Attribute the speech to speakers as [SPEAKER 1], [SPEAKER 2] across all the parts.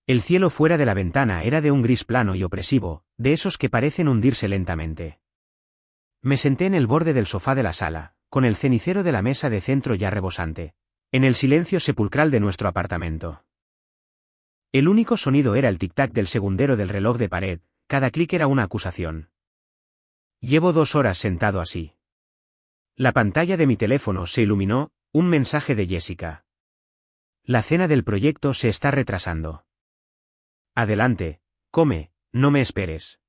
[SPEAKER 1] El cielo fuera de la ventana era de un gris plano y opresivo, de esos que parecen hundirse lentamente. Me senté en el borde del sofá de la sala, con el cenicero de la mesa de centro ya rebosante, en el silencio sepulcral de nuestro apartamento. El único sonido era el tic-tac del segundero del reloj de pared, cada clic era una acusación. Llevo 2 horas sentado así. La pantalla de mi teléfono se iluminó, un mensaje de Jessica. La cena del proyecto se está retrasando. Adelante, come, no me esperes.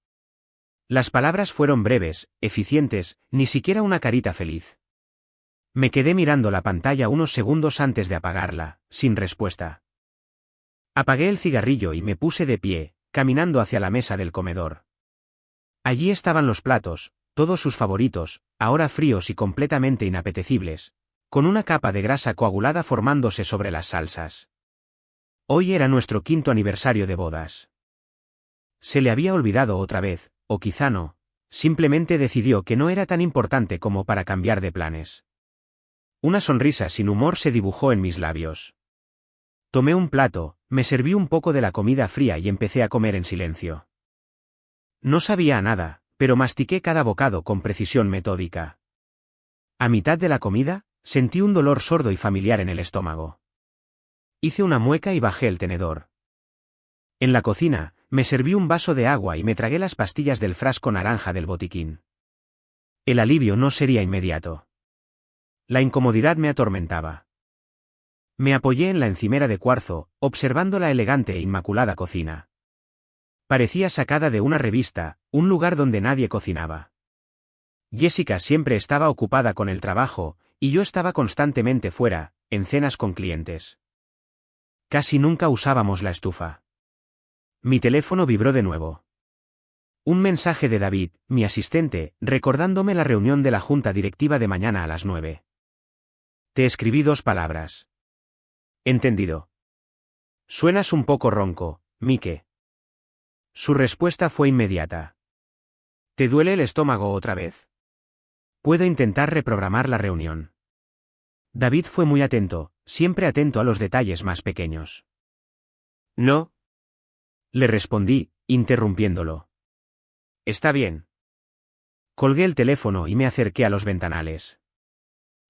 [SPEAKER 1] Las palabras fueron breves, eficientes, ni siquiera una carita feliz. Me quedé mirando la pantalla unos segundos antes de apagarla, sin respuesta. Apagué el cigarrillo y me puse de pie, caminando hacia la mesa del comedor. Allí estaban los platos, todos sus favoritos, ahora fríos y completamente inapetecibles, con una capa de grasa coagulada formándose sobre las salsas. Hoy era nuestro 5º aniversario de bodas. Se le había olvidado otra vez, o quizá no, simplemente decidió que no era tan importante como para cambiar de planes. Una sonrisa sin humor se dibujó en mis labios. Tomé un plato, me serví un poco de la comida fría y empecé a comer en silencio. No sabía a nada, pero mastiqué cada bocado con precisión metódica. A mitad de la comida, sentí un dolor sordo y familiar en el estómago. Hice una mueca y bajé el tenedor. En la cocina, me serví un vaso de agua y me tragué las pastillas del frasco naranja del botiquín. El alivio no sería inmediato. La incomodidad me atormentaba. Me apoyé en la encimera de cuarzo, observando la elegante e inmaculada cocina. Parecía sacada de una revista, un lugar donde nadie cocinaba. Jessica siempre estaba ocupada con el trabajo, y yo estaba constantemente fuera, en cenas con clientes. Casi nunca usábamos la estufa. Mi teléfono vibró de nuevo. Un mensaje de David, mi asistente, recordándome la reunión de la junta directiva de mañana a las 9. Te escribí 2 palabras. Entendido. Suenas un poco ronco, Mike. Su respuesta fue inmediata. ¿Te duele el estómago otra vez? Puedo intentar reprogramar la reunión. David fue muy atento, siempre atento a los detalles más pequeños. No. Le respondí, interrumpiéndolo. Está bien. Colgué el teléfono y me acerqué a los ventanales.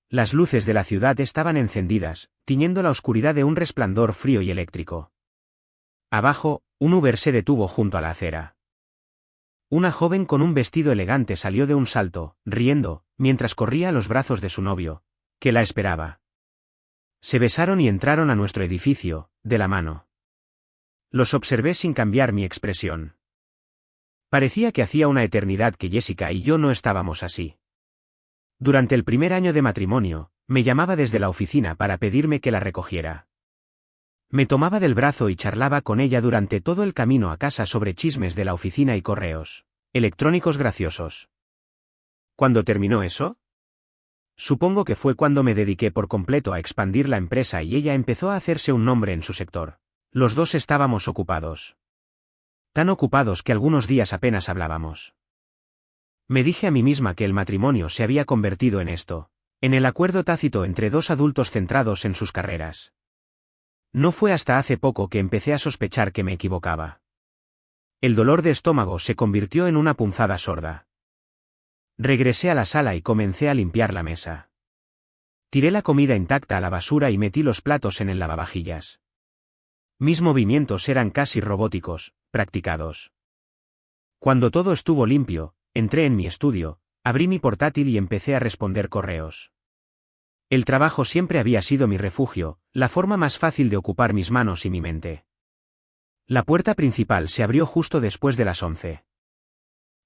[SPEAKER 1] Las luces de la ciudad estaban encendidas, tiñendo la oscuridad de un resplandor frío y eléctrico. Abajo, un Uber se detuvo junto a la acera. Una joven con un vestido elegante salió de un salto, riendo, mientras corría a los brazos de su novio, que la esperaba. Se besaron y entraron a nuestro edificio, de la mano. Los observé sin cambiar mi expresión. Parecía que hacía una eternidad que Jessica y yo no estábamos así. Durante el primer año de matrimonio, me llamaba desde la oficina para pedirme que la recogiera. Me tomaba del brazo y charlaba con ella durante todo el camino a casa sobre chismes de la oficina y correos electrónicos graciosos. ¿Cuándo terminó eso? Supongo que fue cuando me dediqué por completo a expandir la empresa y ella empezó a hacerse un nombre en su sector. Los dos estábamos ocupados. Tan ocupados que algunos días apenas hablábamos. Me dije a mí misma que el matrimonio se había convertido en esto, en el acuerdo tácito entre 2 adultos centrados en sus carreras. No fue hasta hace poco que empecé a sospechar que me equivocaba. El dolor de estómago se convirtió en una punzada sorda. Regresé a la sala y comencé a limpiar la mesa. Tiré la comida intacta a la basura y metí los platos en el lavavajillas. Mis movimientos eran casi robóticos, practicados. Cuando todo estuvo limpio, entré en mi estudio, abrí mi portátil y empecé a responder correos. El trabajo siempre había sido mi refugio, la forma más fácil de ocupar mis manos y mi mente. La puerta principal se abrió justo después de las 11.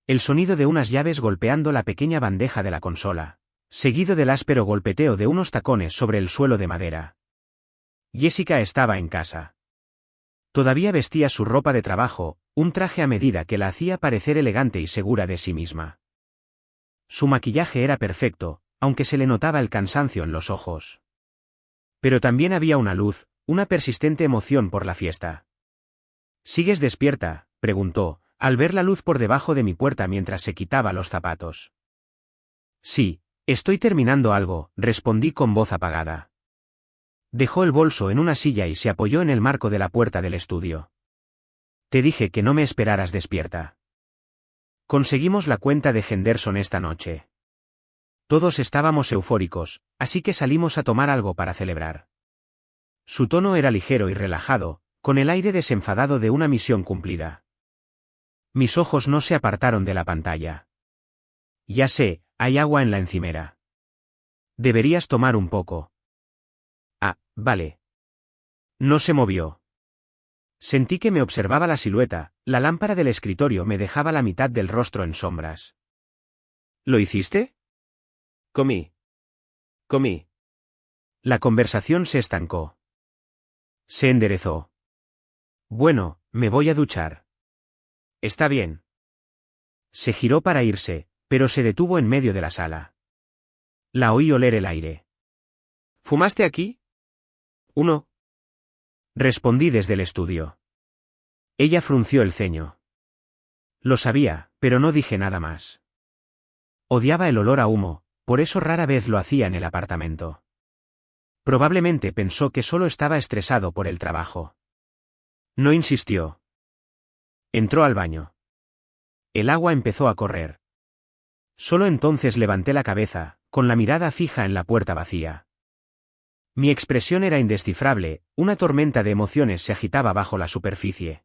[SPEAKER 1] El sonido de unas llaves golpeando la pequeña bandeja de la consola, seguido del áspero golpeteo de unos tacones sobre el suelo de madera. Jessica estaba en casa. Todavía vestía su ropa de trabajo, un traje a medida que la hacía parecer elegante y segura de sí misma. Su maquillaje era perfecto, aunque se le notaba el cansancio en los ojos. Pero también había una luz, una persistente emoción por la fiesta. ¿Sigues despierta?, preguntó, al ver la luz por debajo de mi puerta mientras se quitaba los zapatos. Sí, estoy terminando algo, respondí con voz apagada. Dejó el bolso en una silla y se apoyó en el marco de la puerta del estudio. Te dije que no me esperaras despierta. Conseguimos la cuenta de Henderson esta noche. Todos estábamos eufóricos, así que salimos a tomar algo para celebrar. Su tono era ligero y relajado, con el aire desenfadado de una misión cumplida. Mis ojos no se apartaron de la pantalla. Ya sé, hay agua en la encimera. Deberías tomar un poco. Ah, vale. No se movió. Sentí que me observaba la silueta, la lámpara del escritorio me dejaba la mitad del rostro en sombras. ¿Lo hiciste? Comí. La conversación se estancó. Se enderezó. Bueno, me voy a duchar. Está bien. Se giró para irse, pero se detuvo en medio de la sala. La oí oler el aire. ¿Fumaste aquí? Uno. Respondí desde el estudio. Ella frunció el ceño. Lo sabía, pero no dije nada más. Odiaba el olor a humo, por eso rara vez lo hacía en el apartamento. Probablemente pensó que solo estaba estresado por el trabajo. No insistió. Entró al baño. El agua empezó a correr. Solo entonces levanté la cabeza, con la mirada fija en la puerta vacía. Mi expresión era indescifrable, una tormenta de emociones se agitaba bajo la superficie.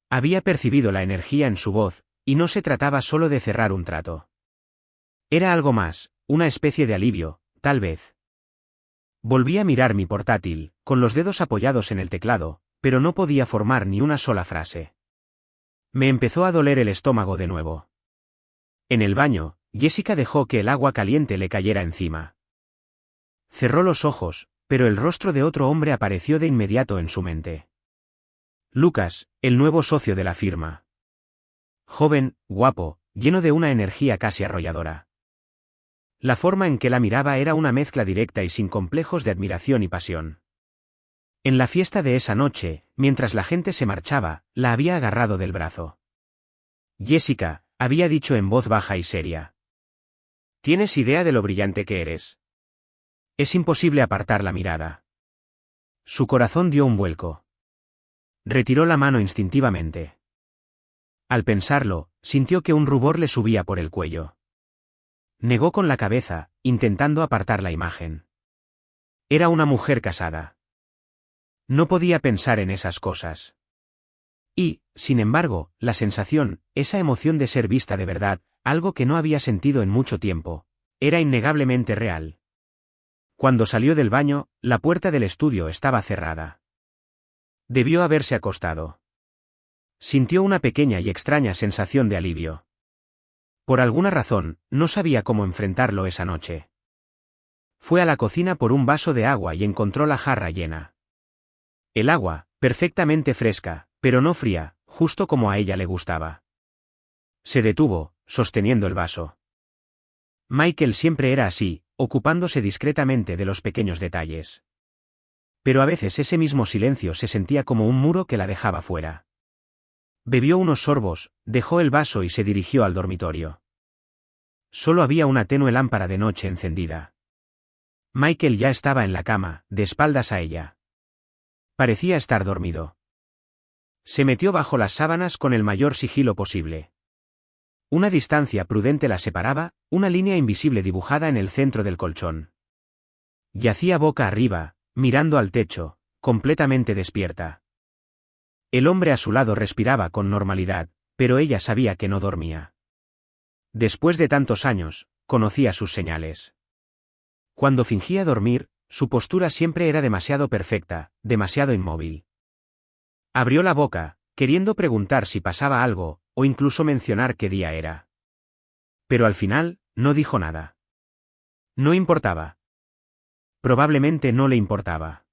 [SPEAKER 1] Había percibido la energía en su voz, y no se trataba solo de cerrar un trato. Era algo más, una especie de alivio, tal vez. Volví a mirar mi portátil, con los dedos apoyados en el teclado, pero no podía formar ni una sola frase. Me empezó a doler el estómago de nuevo. En el baño, Jessica dejó que el agua caliente le cayera encima. Cerró los ojos, pero el rostro de otro hombre apareció de inmediato en su mente. Lucas, el nuevo socio de la firma. Joven, guapo, lleno de una energía casi arrolladora. La forma en que la miraba era una mezcla directa y sin complejos de admiración y pasión. En la fiesta de esa noche, mientras la gente se marchaba, la había agarrado del brazo. Jessica, había dicho en voz baja y seria. ¿Tienes idea de lo brillante que eres? Es imposible apartar la mirada. Su corazón dio un vuelco. Retiró la mano instintivamente. Al pensarlo, sintió que un rubor le subía por el cuello. Negó con la cabeza, intentando apartar la imagen. Era una mujer casada. No podía pensar en esas cosas. Y, sin embargo, la sensación, esa emoción de ser vista de verdad, algo que no había sentido en mucho tiempo, era innegablemente real. Cuando salió del baño, la puerta del estudio estaba cerrada. Debió haberse acostado. Sintió una pequeña y extraña sensación de alivio. Por alguna razón, no sabía cómo enfrentarlo esa noche. Fue a la cocina por un vaso de agua y encontró la jarra llena. El agua, perfectamente fresca, pero no fría, justo como a ella le gustaba. Se detuvo, sosteniendo el vaso. Michael siempre era así, ocupándose discretamente de los pequeños detalles. Pero a veces ese mismo silencio se sentía como un muro que la dejaba fuera. Bebió unos sorbos, dejó el vaso y se dirigió al dormitorio. Solo había una tenue lámpara de noche encendida. Michael ya estaba en la cama, de espaldas a ella. Parecía estar dormido. Se metió bajo las sábanas con el mayor sigilo posible. Una distancia prudente la separaba, una línea invisible dibujada en el centro del colchón. Yacía boca arriba, mirando al techo, completamente despierta. El hombre a su lado respiraba con normalidad, pero ella sabía que no dormía. Después de tantos años, conocía sus señales. Cuando fingía dormir, su postura siempre era demasiado perfecta, demasiado inmóvil. Abrió la boca, queriendo preguntar si pasaba algo, o incluso mencionar qué día era. Pero al final, no dijo nada. No importaba. Probablemente no le importaba.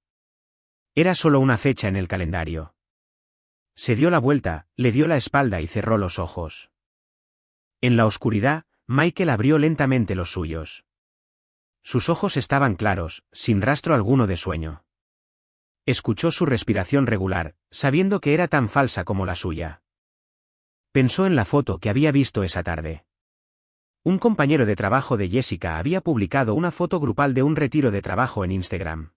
[SPEAKER 1] Era solo una fecha en el calendario. Se dio la vuelta, le dio la espalda y cerró los ojos. En la oscuridad, Michael abrió lentamente los suyos. Sus ojos estaban claros, sin rastro alguno de sueño. Escuchó su respiración regular, sabiendo que era tan falsa como la suya. Pensó en la foto que había visto esa tarde. Un compañero de trabajo de Jessica había publicado una foto grupal de un retiro de trabajo en Instagram.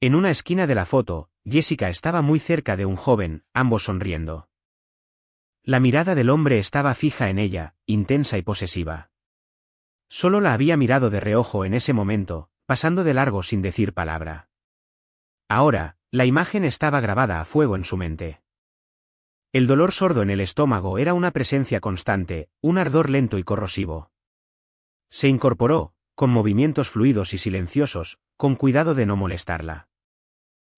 [SPEAKER 1] En una esquina de la foto, Jessica estaba muy cerca de un joven, ambos sonriendo. La mirada del hombre estaba fija en ella, intensa y posesiva. Solo la había mirado de reojo en ese momento, pasando de largo sin decir palabra. Ahora, la imagen estaba grabada a fuego en su mente. El dolor sordo en el estómago era una presencia constante, un ardor lento y corrosivo. Se incorporó, con movimientos fluidos y silenciosos, con cuidado de no molestarla.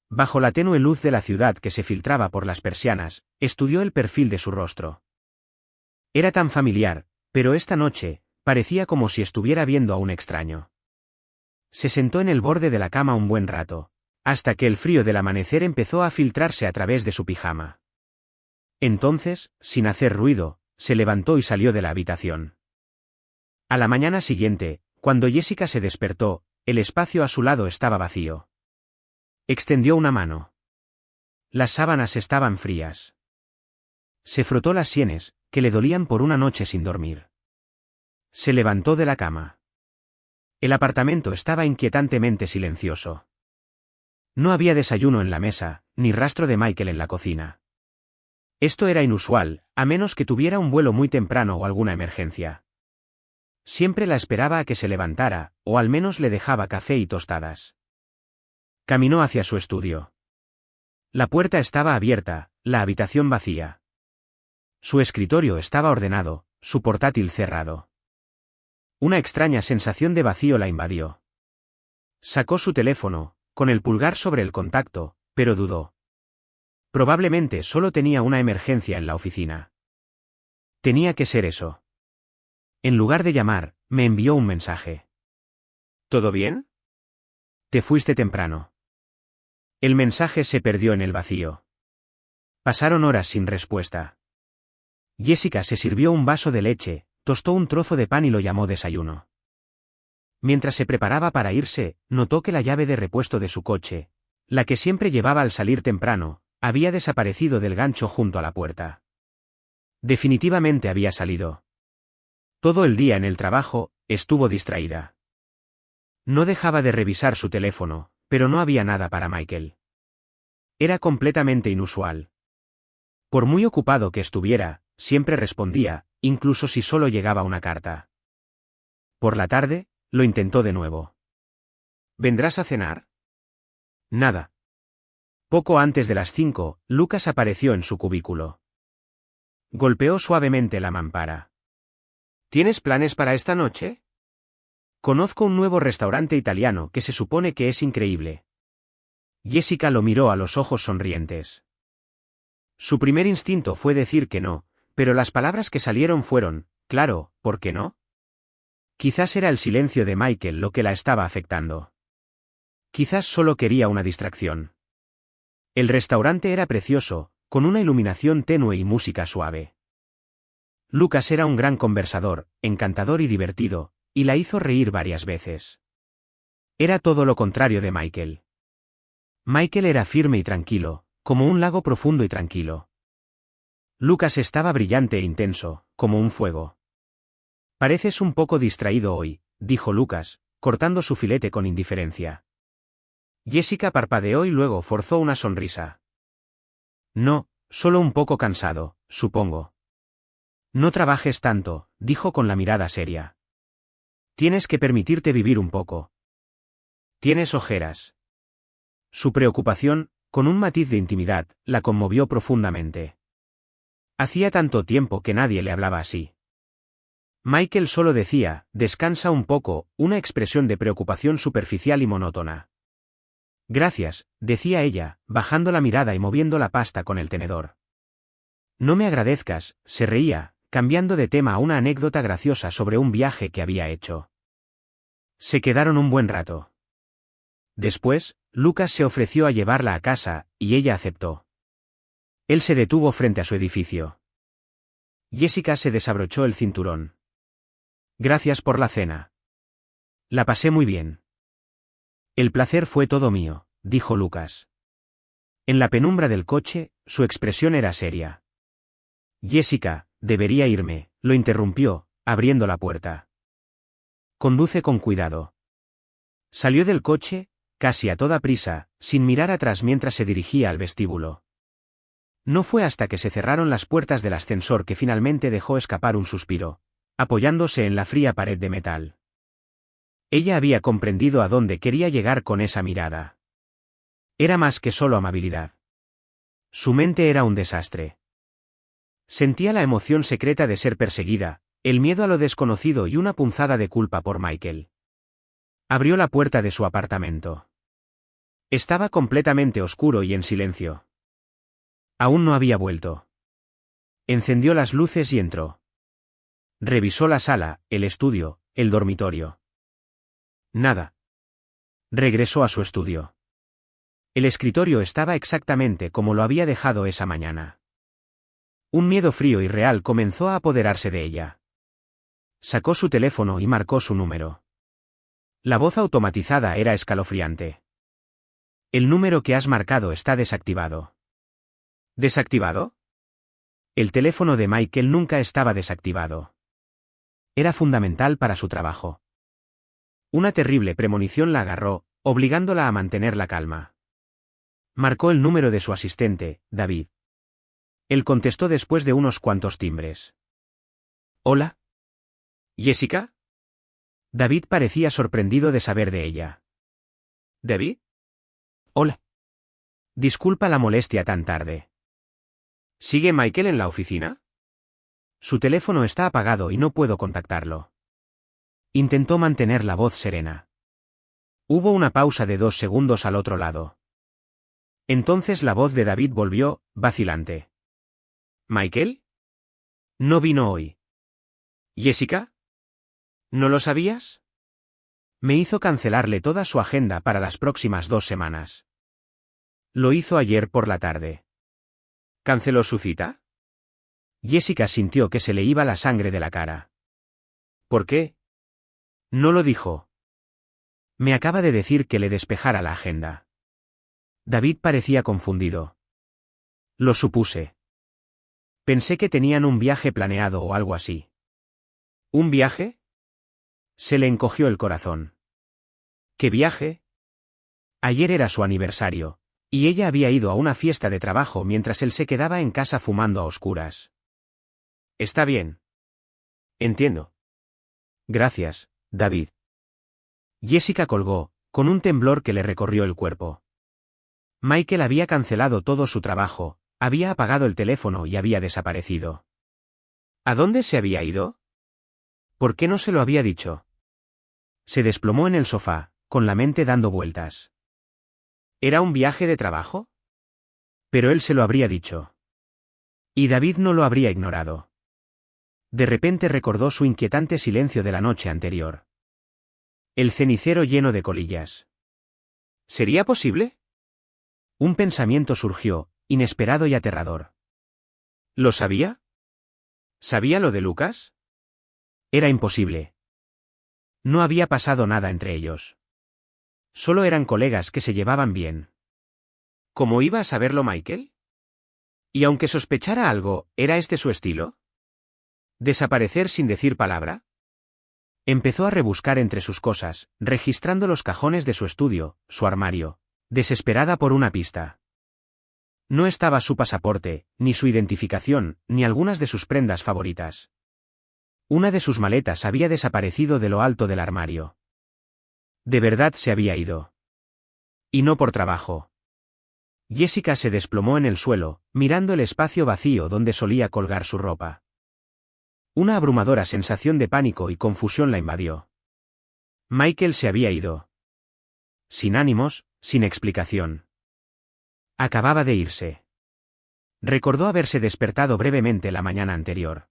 [SPEAKER 1] Bajo la tenue luz de la ciudad que se filtraba por las persianas, estudió el perfil de su rostro. Era tan familiar, pero esta noche, parecía como si estuviera viendo a un extraño. Se sentó en el borde de la cama un buen rato, hasta que el frío del amanecer empezó a filtrarse a través de su pijama. Entonces, sin hacer ruido, se levantó y salió de la habitación. A la mañana siguiente, cuando Jessica se despertó, el espacio a su lado estaba vacío. Extendió una mano. Las sábanas estaban frías. Se frotó las sienes, que le dolían por una noche sin dormir. Se levantó de la cama. El apartamento estaba inquietantemente silencioso. No había desayuno en la mesa, ni rastro de Michael en la cocina. Esto era inusual, a menos que tuviera un vuelo muy temprano o alguna emergencia. Siempre la esperaba a que se levantara, o al menos le dejaba café y tostadas. Caminó hacia su estudio. La puerta estaba abierta, la habitación vacía. Su escritorio estaba ordenado, su portátil cerrado. Una extraña sensación de vacío la invadió. Sacó su teléfono, con el pulgar sobre el contacto, pero dudó. Probablemente solo tenía una emergencia en la oficina. Tenía que ser eso. En lugar de llamar, me envió un mensaje. ¿Todo bien? Te fuiste temprano. El mensaje se perdió en el vacío. Pasaron horas sin respuesta. Jessica se sirvió un vaso de leche, tostó un trozo de pan y lo llamó desayuno. Mientras se preparaba para irse, notó que la llave de repuesto de su coche, la que siempre llevaba al salir temprano, había desaparecido del gancho junto a la puerta. Definitivamente había salido. Todo el día en el trabajo, estuvo distraída. No dejaba de revisar su teléfono, pero no había nada para Michael. Era completamente inusual. Por muy ocupado que estuviera, siempre respondía, incluso si solo llegaba una carta. Por la tarde, lo intentó de nuevo. ¿Vendrás a cenar? Nada. Poco antes de las 5, Lucas apareció en su cubículo. Golpeó suavemente la mampara. ¿Tienes planes para esta noche? Conozco un nuevo restaurante italiano que se supone que es increíble. Jessica lo miró a los ojos sonrientes. Su primer instinto fue decir que no, pero las palabras que salieron fueron, claro, ¿por qué no? Quizás era el silencio de Michael lo que la estaba afectando. Quizás solo quería una distracción. El restaurante era precioso, con una iluminación tenue y música suave. Lucas era un gran conversador, encantador y divertido, y la hizo reír varias veces. Era todo lo contrario de Michael. Michael era firme y tranquilo, como un lago profundo y tranquilo. Lucas estaba brillante e intenso, como un fuego. Pareces un poco distraído hoy, dijo Lucas, cortando su filete con indiferencia. Jessica parpadeó y luego forzó una sonrisa. No, solo un poco cansado, supongo. No trabajes tanto, dijo con la mirada seria. Tienes que permitirte vivir un poco. Tienes ojeras. Su preocupación, con un matiz de intimidad, la conmovió profundamente. Hacía tanto tiempo que nadie le hablaba así. Michael solo decía, descansa un poco, una expresión de preocupación superficial y monótona. Gracias, decía ella, bajando la mirada y moviendo la pasta con el tenedor. No me agradezcas, se reía, cambiando de tema a una anécdota graciosa sobre un viaje que había hecho. Se quedaron un buen rato. Después, Lucas se ofreció a llevarla a casa, y ella aceptó. Él se detuvo frente a su edificio. Jessica se desabrochó el cinturón. Gracias por la cena. La pasé muy bien. El placer fue todo mío, dijo Lucas. En la penumbra del coche, su expresión era seria. Jessica, debería irme, lo interrumpió, abriendo la puerta. Conduce con cuidado. Salió del coche, casi a toda prisa, sin mirar atrás mientras se dirigía al vestíbulo. No fue hasta que se cerraron las puertas del ascensor que finalmente dejó escapar un suspiro, apoyándose en la fría pared de metal. Ella había comprendido a dónde quería llegar con esa mirada. Era más que solo amabilidad. Su mente era un desastre. Sentía la emoción secreta de ser perseguida, el miedo a lo desconocido y una punzada de culpa por Michael. Abrió la puerta de su apartamento. Estaba completamente oscuro y en silencio. Aún no había vuelto. Encendió las luces y entró. Revisó la sala, el estudio, el dormitorio. Nada. Regresó a su estudio. El escritorio estaba exactamente como lo había dejado esa mañana. Un miedo frío y real comenzó a apoderarse de ella. Sacó su teléfono y marcó su número. La voz automatizada era escalofriante. El número que has marcado está desactivado. ¿Desactivado? El teléfono de Michael nunca estaba desactivado. Era fundamental para su trabajo. Una terrible premonición la agarró, obligándola a mantener la calma. Marcó el número de su asistente, David. Él contestó después de unos cuantos timbres. ¿Hola? ¿Jessica? David parecía sorprendido de saber de ella. ¿David? Hola. Disculpa la molestia tan tarde. ¿Sigue Michael en la oficina? Su teléfono está apagado y no puedo contactarlo. Intentó mantener la voz serena. Hubo una pausa de 2 segundos al otro lado. Entonces la voz de David volvió, vacilante. ¿Michael? No vino hoy. ¿Jessica? ¿No lo sabías? Me hizo cancelarle toda su agenda para las próximas 2 semanas. Lo hizo ayer por la tarde. ¿Canceló su cita? Jessica sintió que se le iba la sangre de la cara. ¿Por qué? No lo dijo. Me acaba de decir que le despejara la agenda. David parecía confundido. Lo supuse. Pensé que tenían un viaje planeado o algo así. ¿Un viaje? Se le encogió el corazón. ¿Qué viaje? Ayer era su aniversario, y ella había ido a una fiesta de trabajo mientras él se quedaba en casa fumando a oscuras. Está bien. Entiendo. Gracias, David. Jessica colgó, con un temblor que le recorrió el cuerpo. Michael había cancelado todo su trabajo, había apagado el teléfono y había desaparecido. ¿A dónde se había ido? ¿Por qué no se lo había dicho? Se desplomó en el sofá, con la mente dando vueltas. ¿Era un viaje de trabajo? Pero él se lo habría dicho. Y David no lo habría ignorado. De repente recordó su inquietante silencio de la noche anterior. El cenicero lleno de colillas. ¿Sería posible? Un pensamiento surgió, inesperado y aterrador. ¿Lo sabía? ¿Sabía lo de Lucas? Era imposible. No había pasado nada entre ellos. Solo eran colegas que se llevaban bien. ¿Cómo iba a saberlo Michael? Y aunque sospechara algo, ¿era este su estilo? ¿Desaparecer sin decir palabra? Empezó a rebuscar entre sus cosas, registrando los cajones de su estudio, su armario, desesperada por una pista. No estaba su pasaporte, ni su identificación, ni algunas de sus prendas favoritas. Una de sus maletas había desaparecido de lo alto del armario. De verdad se había ido. Y no por trabajo. Jessica se desplomó en el suelo, mirando el espacio vacío donde solía colgar su ropa. Una abrumadora sensación de pánico y confusión la invadió. Michael se había ido. Sin ánimos, sin explicación. Acababa de irse. Recordó haberse despertado brevemente la mañana anterior.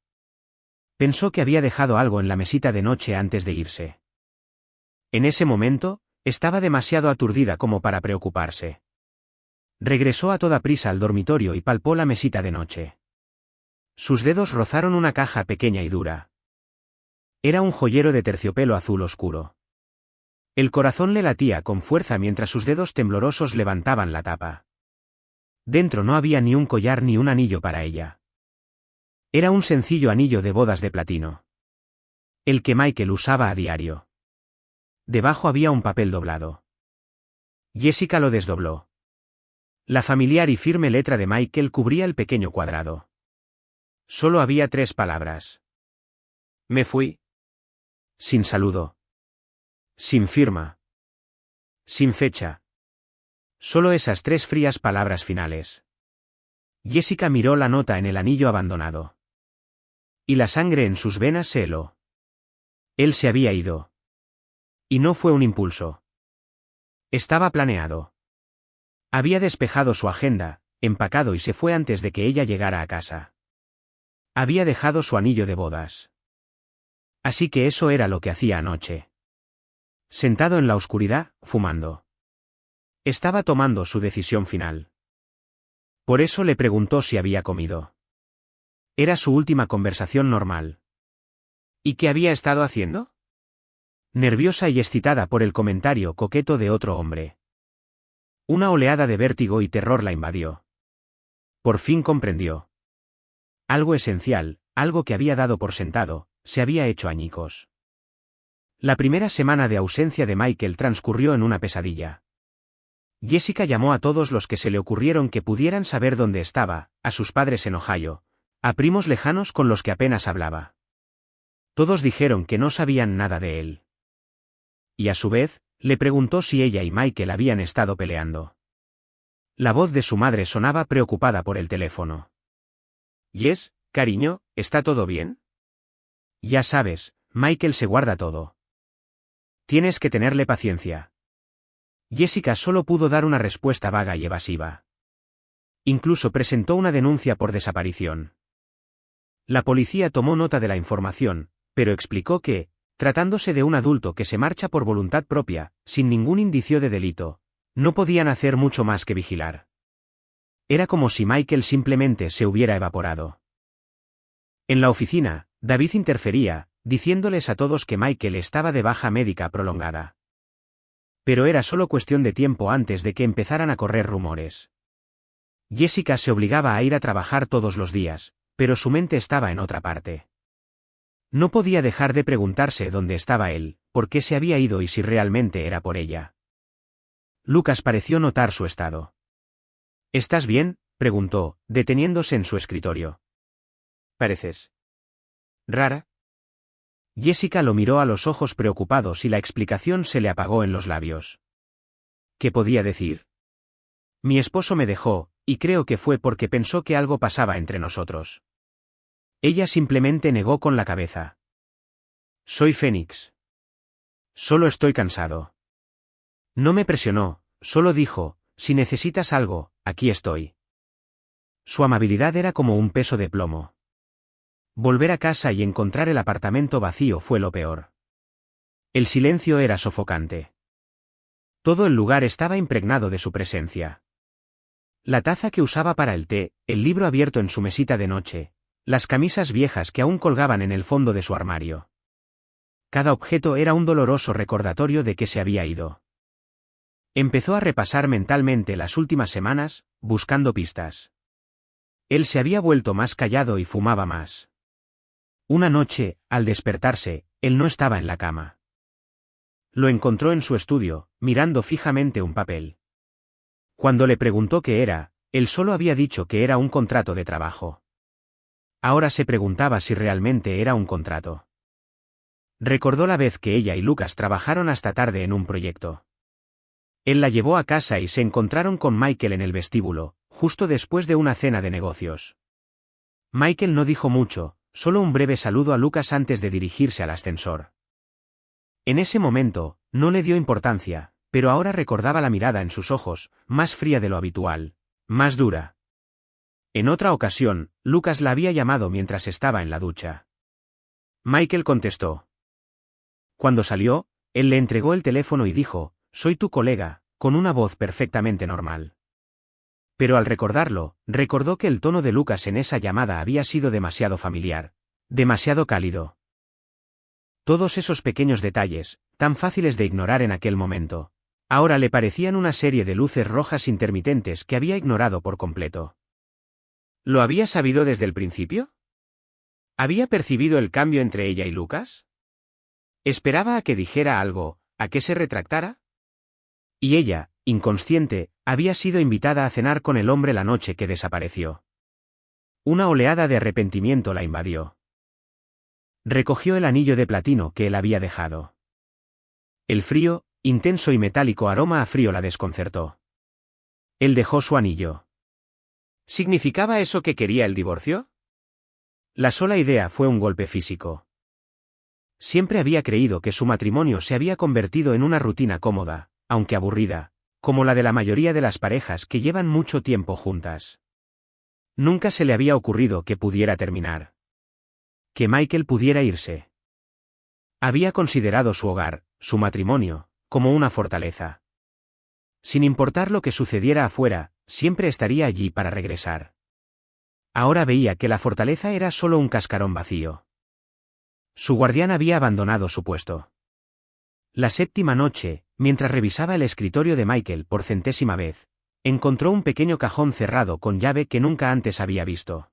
[SPEAKER 1] Pensó que había dejado algo en la mesita de noche antes de irse. En ese momento, estaba demasiado aturdida como para preocuparse. Regresó a toda prisa al dormitorio y palpó la mesita de noche. Sus dedos rozaron una caja pequeña y dura. Era un joyero de terciopelo azul oscuro. El corazón le latía con fuerza mientras sus dedos temblorosos levantaban la tapa. Dentro no había ni un collar ni un anillo para ella. Era un sencillo anillo de bodas de platino. El que Michael usaba a diario. Debajo había un papel doblado. Jessica lo desdobló. La familiar y firme letra de Michael cubría el pequeño cuadrado. Solo había 3 palabras. Me fui. Sin saludo. Sin firma. Sin fecha. Solo esas 3 frías palabras finales. Jessica miró la nota en el anillo abandonado. Y la sangre en sus venas se heló. Él se había ido. Y no fue un impulso. Estaba planeado. Había despejado su agenda, empacado y se fue antes de que ella llegara a casa. Había dejado su anillo de bodas. Así que eso era lo que hacía anoche. Sentado en la oscuridad, fumando. Estaba tomando su decisión final. Por eso le preguntó si había comido. Era su última conversación normal. ¿Y qué había estado haciendo? Nerviosa y excitada por el comentario coqueto de otro hombre. Una oleada de vértigo y terror la invadió. Por fin comprendió. Algo esencial, algo que había dado por sentado, se había hecho añicos. La primera semana de ausencia de Michael transcurrió en una pesadilla. Jessica llamó a todos los que se le ocurrieron que pudieran saber dónde estaba, a sus padres en Ohio, a primos lejanos con los que apenas hablaba. Todos dijeron que no sabían nada de él. Y a su vez, le preguntó si ella y Michael habían estado peleando. La voz de su madre sonaba preocupada por el teléfono. «Jess, cariño, ¿está todo bien?» «Ya sabes, Michael se guarda todo. Tienes que tenerle paciencia». Jessica solo pudo dar una respuesta vaga y evasiva. Incluso presentó una denuncia por desaparición. La policía tomó nota de la información, pero explicó que, tratándose de un adulto que se marcha por voluntad propia, sin ningún indicio de delito, no podían hacer mucho más que vigilar. Era como si Michael simplemente se hubiera evaporado. En la oficina, David interfería, diciéndoles a todos que Michael estaba de baja médica prolongada. Pero era solo cuestión de tiempo antes de que empezaran a correr rumores. Jessica se obligaba a ir a trabajar todos los días, pero su mente estaba en otra parte. No podía dejar de preguntarse dónde estaba él, por qué se había ido y si realmente era por ella. Lucas pareció notar su estado. «¿Estás bien?», preguntó, deteniéndose en su escritorio. «Pareces rara». Jessica lo miró a los ojos preocupados y la explicación se le apagó en los labios. ¿Qué podía decir? «Mi esposo me dejó, y creo que fue porque pensó que algo pasaba entre nosotros». Ella simplemente negó con la cabeza. «Soy Fénix. Solo estoy cansado». No me presionó, solo dijo, «Si necesitas algo, aquí estoy». Su amabilidad era como un peso de plomo. Volver a casa y encontrar el apartamento vacío fue lo peor. El silencio era sofocante. Todo el lugar estaba impregnado de su presencia. La taza que usaba para el té, el libro abierto en su mesita de noche, las camisas viejas que aún colgaban en el fondo de su armario. Cada objeto era un doloroso recordatorio de que se había ido. Empezó a repasar mentalmente las últimas semanas, buscando pistas. Él se había vuelto más callado y fumaba más. Una noche, al despertarse, él no estaba en la cama. Lo encontró en su estudio, mirando fijamente un papel. Cuando le preguntó qué era, él solo había dicho que era un contrato de trabajo. Ahora se preguntaba si realmente era un contrato. Recordó la vez que ella y Lucas trabajaron hasta tarde en un proyecto. Él la llevó a casa y se encontraron con Michael en el vestíbulo, justo después de una cena de negocios. Michael no dijo mucho, solo un breve saludo a Lucas antes de dirigirse al ascensor. En ese momento, no le dio importancia, pero ahora recordaba la mirada en sus ojos, más fría de lo habitual, más dura. En otra ocasión, Lucas la había llamado mientras estaba en la ducha. Michael contestó. Cuando salió, él le entregó el teléfono y dijo, «Soy tu colega», con una voz perfectamente normal. Pero al recordarlo, recordó que el tono de Lucas en esa llamada había sido demasiado familiar, demasiado cálido. Todos esos pequeños detalles, tan fáciles de ignorar en aquel momento, ahora le parecían una serie de luces rojas intermitentes que había ignorado por completo. ¿Lo había sabido desde el principio? ¿Había percibido el cambio entre ella y Lucas? ¿Esperaba a que dijera algo, a que se retractara? Y ella, inconsciente, había sido invitada a cenar con el hombre la noche que desapareció. Una oleada de arrepentimiento la invadió. Recogió el anillo de platino que él había dejado. El frío, intenso y metálico aroma a frío la desconcertó. Él dejó su anillo. ¿Significaba eso que quería el divorcio? La sola idea fue un golpe físico. Siempre había creído que su matrimonio se había convertido en una rutina cómoda, aunque aburrida, como la de la mayoría de las parejas que llevan mucho tiempo juntas. Nunca se le había ocurrido que pudiera terminar. Que Michael pudiera irse. Había considerado su hogar, su matrimonio, como una fortaleza. Sin importar lo que sucediera afuera, siempre estaría allí para regresar. Ahora veía que la fortaleza era solo un cascarón vacío. Su guardián había abandonado su puesto. La séptima noche, mientras revisaba el escritorio de Michael por 100ª vez, encontró un pequeño cajón cerrado con llave que nunca antes había visto.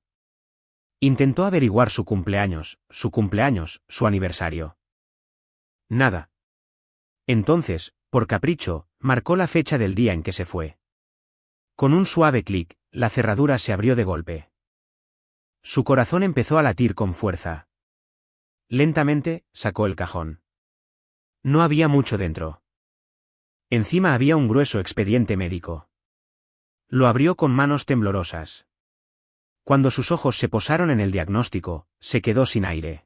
[SPEAKER 1] Intentó averiguar su cumpleaños, su aniversario. Nada. Entonces, por capricho, marcó la fecha del día en que se fue. Con un suave clic, la cerradura se abrió de golpe. Su corazón empezó a latir con fuerza. Lentamente, sacó el cajón. No había mucho dentro. Encima había un grueso expediente médico. Lo abrió con manos temblorosas. Cuando sus ojos se posaron en el diagnóstico, se quedó sin aire.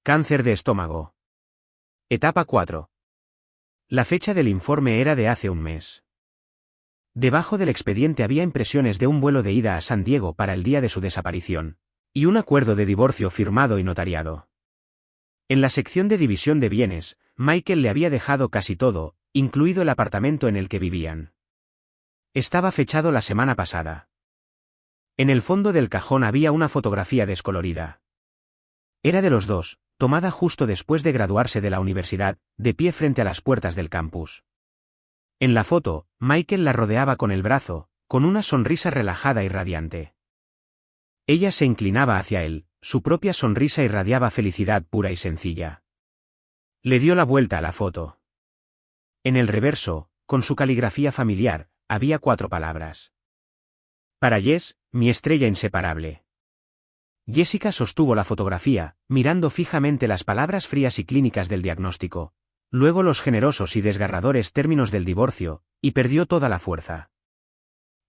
[SPEAKER 1] Cáncer de estómago. Etapa 4. La fecha del informe era de hace un mes. Debajo del expediente había impresiones de un vuelo de ida a San Diego para el día de su desaparición, y un acuerdo de divorcio firmado y notariado. En la sección de división de bienes, Michael le había dejado casi todo, incluido el apartamento en el que vivían. Estaba fechado la semana pasada. En el fondo del cajón había una fotografía descolorida. Era de los dos, tomada justo después de graduarse de la universidad, de pie frente a las puertas del campus. En la foto, Michael la rodeaba con el brazo, con una sonrisa relajada y radiante. Ella se inclinaba hacia él, su propia sonrisa irradiaba felicidad pura y sencilla. Le dio la vuelta a la foto. En el reverso, con su caligrafía familiar, había 4 palabras. Para Jess, mi estrella inseparable. Jessica sostuvo la fotografía, mirando fijamente las palabras frías y clínicas del diagnóstico, luego los generosos y desgarradores términos del divorcio, y perdió toda la fuerza.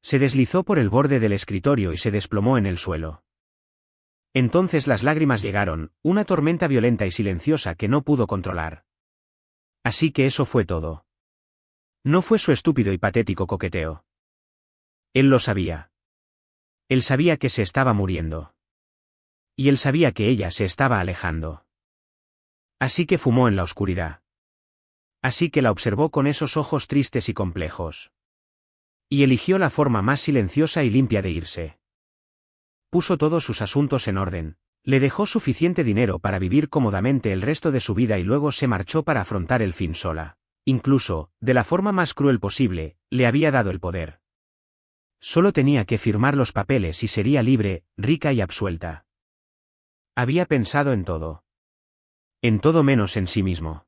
[SPEAKER 1] Se deslizó por el borde del escritorio y se desplomó en el suelo. Entonces las lágrimas llegaron, una tormenta violenta y silenciosa que no pudo controlar. Así que eso fue todo. No fue su estúpido y patético coqueteo. Él lo sabía. Él sabía que se estaba muriendo. Y él sabía que ella se estaba alejando. Así que fumó en la oscuridad. Así que la observó con esos ojos tristes y complejos. Y eligió la forma más silenciosa y limpia de irse. Puso todos sus asuntos en orden, le dejó suficiente dinero para vivir cómodamente el resto de su vida y luego se marchó para afrontar el fin sola. Incluso, de la forma más cruel posible, le había dado el poder. Solo tenía que firmar los papeles y sería libre, rica y absuelta. Había pensado en todo. En todo menos en sí mismo.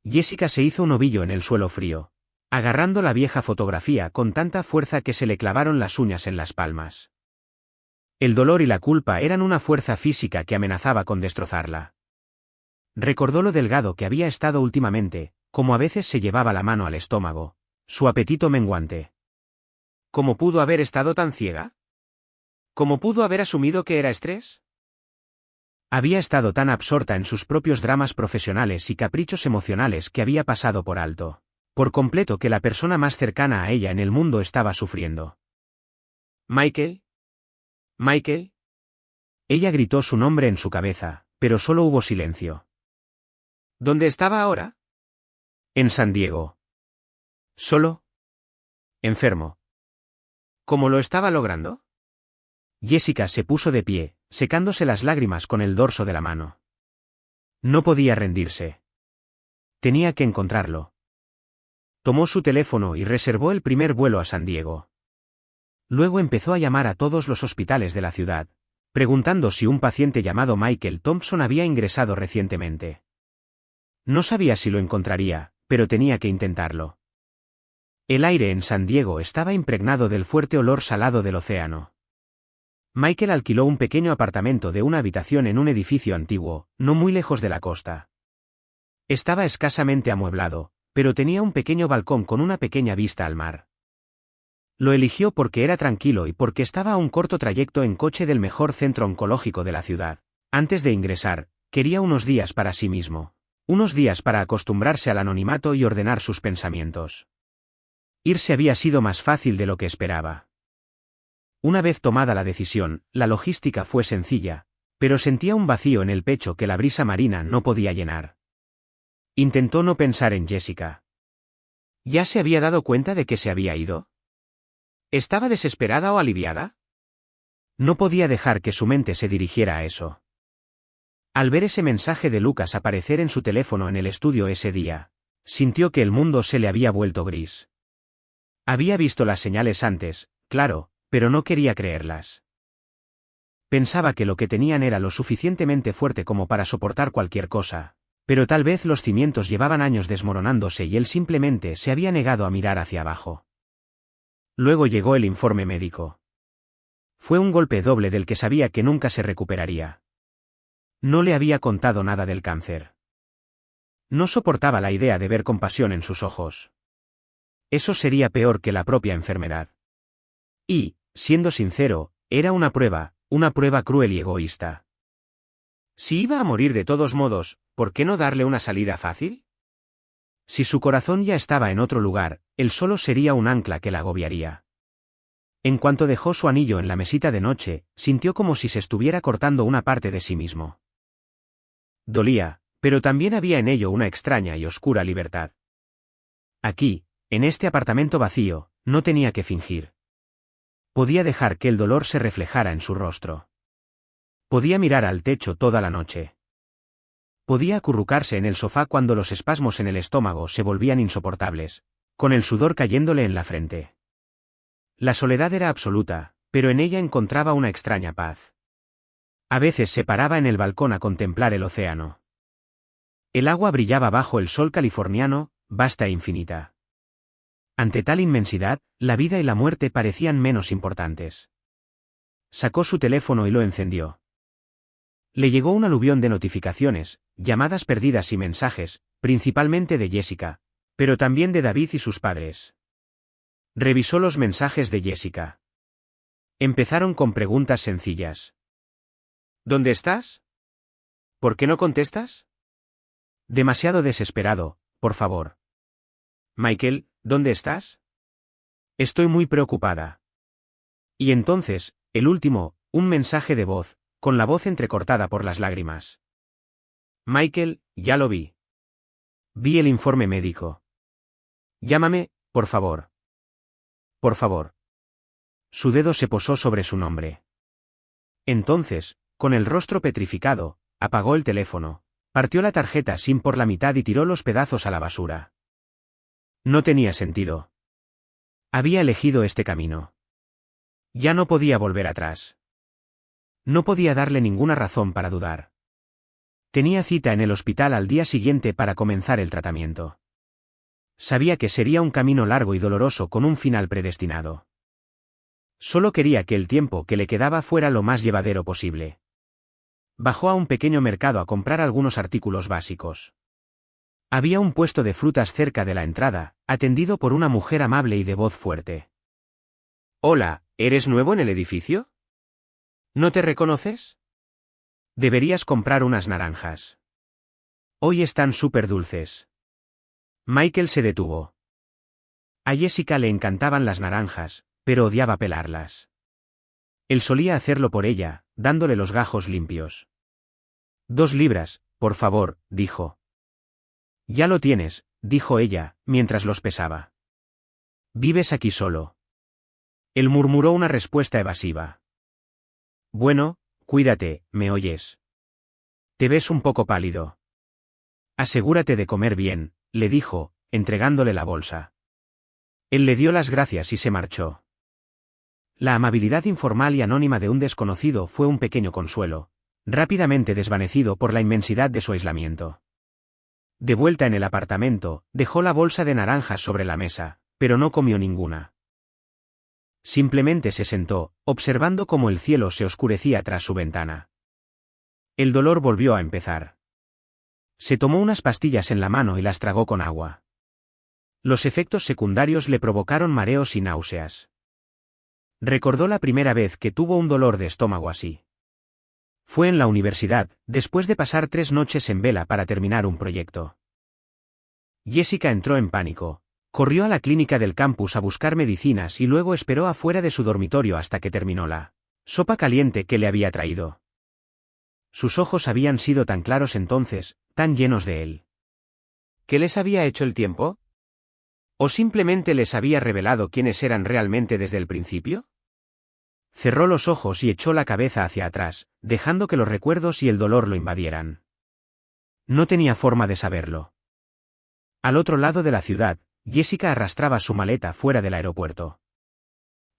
[SPEAKER 1] Jessica se hizo un ovillo en el suelo frío, agarrando la vieja fotografía con tanta fuerza que se le clavaron las uñas en las palmas. El dolor y la culpa eran una fuerza física que amenazaba con destrozarla. Recordó lo delgado que había estado últimamente, como a veces se llevaba la mano al estómago, su apetito menguante. ¿Cómo pudo haber estado tan ciega? ¿Cómo pudo haber asumido que era estrés? Había estado tan absorta en sus propios dramas profesionales y caprichos emocionales que había pasado por alto, por completo, que la persona más cercana a ella en el mundo estaba sufriendo. ¿Michael? ¿Michael? Ella gritó su nombre en su cabeza, pero solo hubo silencio. ¿Dónde estaba ahora? En San Diego. ¿Solo? Enfermo. ¿Cómo lo estaba logrando? Jessica se puso de pie, secándose las lágrimas con el dorso de la mano. No podía rendirse. Tenía que encontrarlo. Tomó su teléfono y reservó el primer vuelo a San Diego. Luego empezó a llamar a todos los hospitales de la ciudad, preguntando si un paciente llamado Michael Thompson había ingresado recientemente. No sabía si lo encontraría, pero tenía que intentarlo. El aire en San Diego estaba impregnado del fuerte olor salado del océano. Michael alquiló un pequeño apartamento de una habitación en un edificio antiguo, no muy lejos de la costa. Estaba escasamente amueblado, pero tenía un pequeño balcón con una pequeña vista al mar. Lo eligió porque era tranquilo y porque estaba a un corto trayecto en coche del mejor centro oncológico de la ciudad. Antes de ingresar, quería unos días para sí mismo. Unos días para acostumbrarse al anonimato y ordenar sus pensamientos. Irse había sido más fácil de lo que esperaba. Una vez tomada la decisión, la logística fue sencilla, pero sentía un vacío en el pecho que la brisa marina no podía llenar. Intentó no pensar en Jessica. ¿Ya se había dado cuenta de que se había ido? ¿Estaba desesperada o aliviada? No podía dejar que su mente se dirigiera a eso. Al ver ese mensaje de Lucas aparecer en su teléfono en el estudio ese día, sintió que el mundo se le había vuelto gris. Había visto las señales antes, claro, pero no quería creerlas. Pensaba que lo que tenían era lo suficientemente fuerte como para soportar cualquier cosa, pero tal vez los cimientos llevaban años desmoronándose y él simplemente se había negado a mirar hacia abajo. Luego llegó el informe médico. Fue un golpe doble del que sabía que nunca se recuperaría. No le había contado nada del cáncer. No soportaba la idea de ver compasión en sus ojos. Eso sería peor que la propia enfermedad. Y, siendo sincero, era una prueba cruel y egoísta. Si iba a morir de todos modos, ¿por qué no darle una salida fácil? Si su corazón ya estaba en otro lugar, él solo sería un ancla que la agobiaría. En cuanto dejó su anillo en la mesita de noche, sintió como si se estuviera cortando una parte de sí mismo. Dolía, pero también había en ello una extraña y oscura libertad. Aquí, en este apartamento vacío, no tenía que fingir. Podía dejar que el dolor se reflejara en su rostro. Podía mirar al techo toda la noche. Podía acurrucarse en el sofá cuando los espasmos en el estómago se volvían insoportables, con el sudor cayéndole en la frente. La soledad era absoluta, pero en ella encontraba una extraña paz. A veces se paraba en el balcón a contemplar el océano. El agua brillaba bajo el sol californiano, vasta e infinita. Ante tal inmensidad, la vida y la muerte parecían menos importantes. Sacó su teléfono y lo encendió. Le llegó un aluvión de notificaciones, llamadas perdidas y mensajes, principalmente de Jessica, pero también de David y sus padres. Revisó los mensajes de Jessica. Empezaron con preguntas sencillas. ¿Dónde estás? ¿Por qué no contestas? Demasiado desesperado, por favor. Michael, ¿dónde estás? Estoy muy preocupada. Y entonces, el último, un mensaje de voz, con la voz entrecortada por las lágrimas. Michael, ya lo vi. Vi el informe médico. Llámame, por favor. Por favor. Su dedo se posó sobre su nombre. Entonces, con el rostro petrificado, apagó el teléfono, partió la tarjeta SIM por la mitad y tiró los pedazos a la basura. No tenía sentido. Había elegido este camino. Ya no podía volver atrás. No podía darle ninguna razón para dudar. Tenía cita en el hospital al día siguiente para comenzar el tratamiento. Sabía que sería un camino largo y doloroso con un final predestinado. Solo quería que el tiempo que le quedaba fuera lo más llevadero posible. Bajó a un pequeño mercado a comprar algunos artículos básicos. Había un puesto de frutas cerca de la entrada, atendido por una mujer amable y de voz fuerte. Hola, ¿eres nuevo en el edificio? ¿No te reconoces? Deberías comprar unas naranjas. Hoy están súper dulces. Michael se detuvo. A Jessica le encantaban las naranjas, pero odiaba pelarlas. Él solía hacerlo por ella, dándole los gajos limpios. 2 libras, por favor, dijo. Ya lo tienes, dijo ella, mientras los pesaba. ¿Vives aquí solo? Él murmuró una respuesta evasiva. Bueno, cuídate, ¿me oyes? Te ves un poco pálido. Asegúrate de comer bien, le dijo, entregándole la bolsa. Él le dio las gracias y se marchó. La amabilidad informal y anónima de un desconocido fue un pequeño consuelo, rápidamente desvanecido por la inmensidad de su aislamiento. De vuelta en el apartamento, dejó la bolsa de naranjas sobre la mesa, pero no comió ninguna. Simplemente se sentó, observando cómo el cielo se oscurecía tras su ventana. El dolor volvió a empezar. Se tomó unas pastillas en la mano y las tragó con agua. Los efectos secundarios le provocaron mareos y náuseas. Recordó la primera vez que tuvo un dolor de estómago así. Fue en la universidad, después de pasar 3 noches en vela para terminar un proyecto. Jessica entró en pánico. Corrió a la clínica del campus a buscar medicinas y luego esperó afuera de su dormitorio hasta que terminó la sopa caliente que le había traído. Sus ojos habían sido tan claros entonces, tan llenos de él. ¿Qué les había hecho el tiempo? ¿O simplemente les había revelado quiénes eran realmente desde el principio? Cerró los ojos y echó la cabeza hacia atrás, dejando que los recuerdos y el dolor lo invadieran. No tenía forma de saberlo. Al otro lado de la ciudad, Jessica arrastraba su maleta fuera del aeropuerto.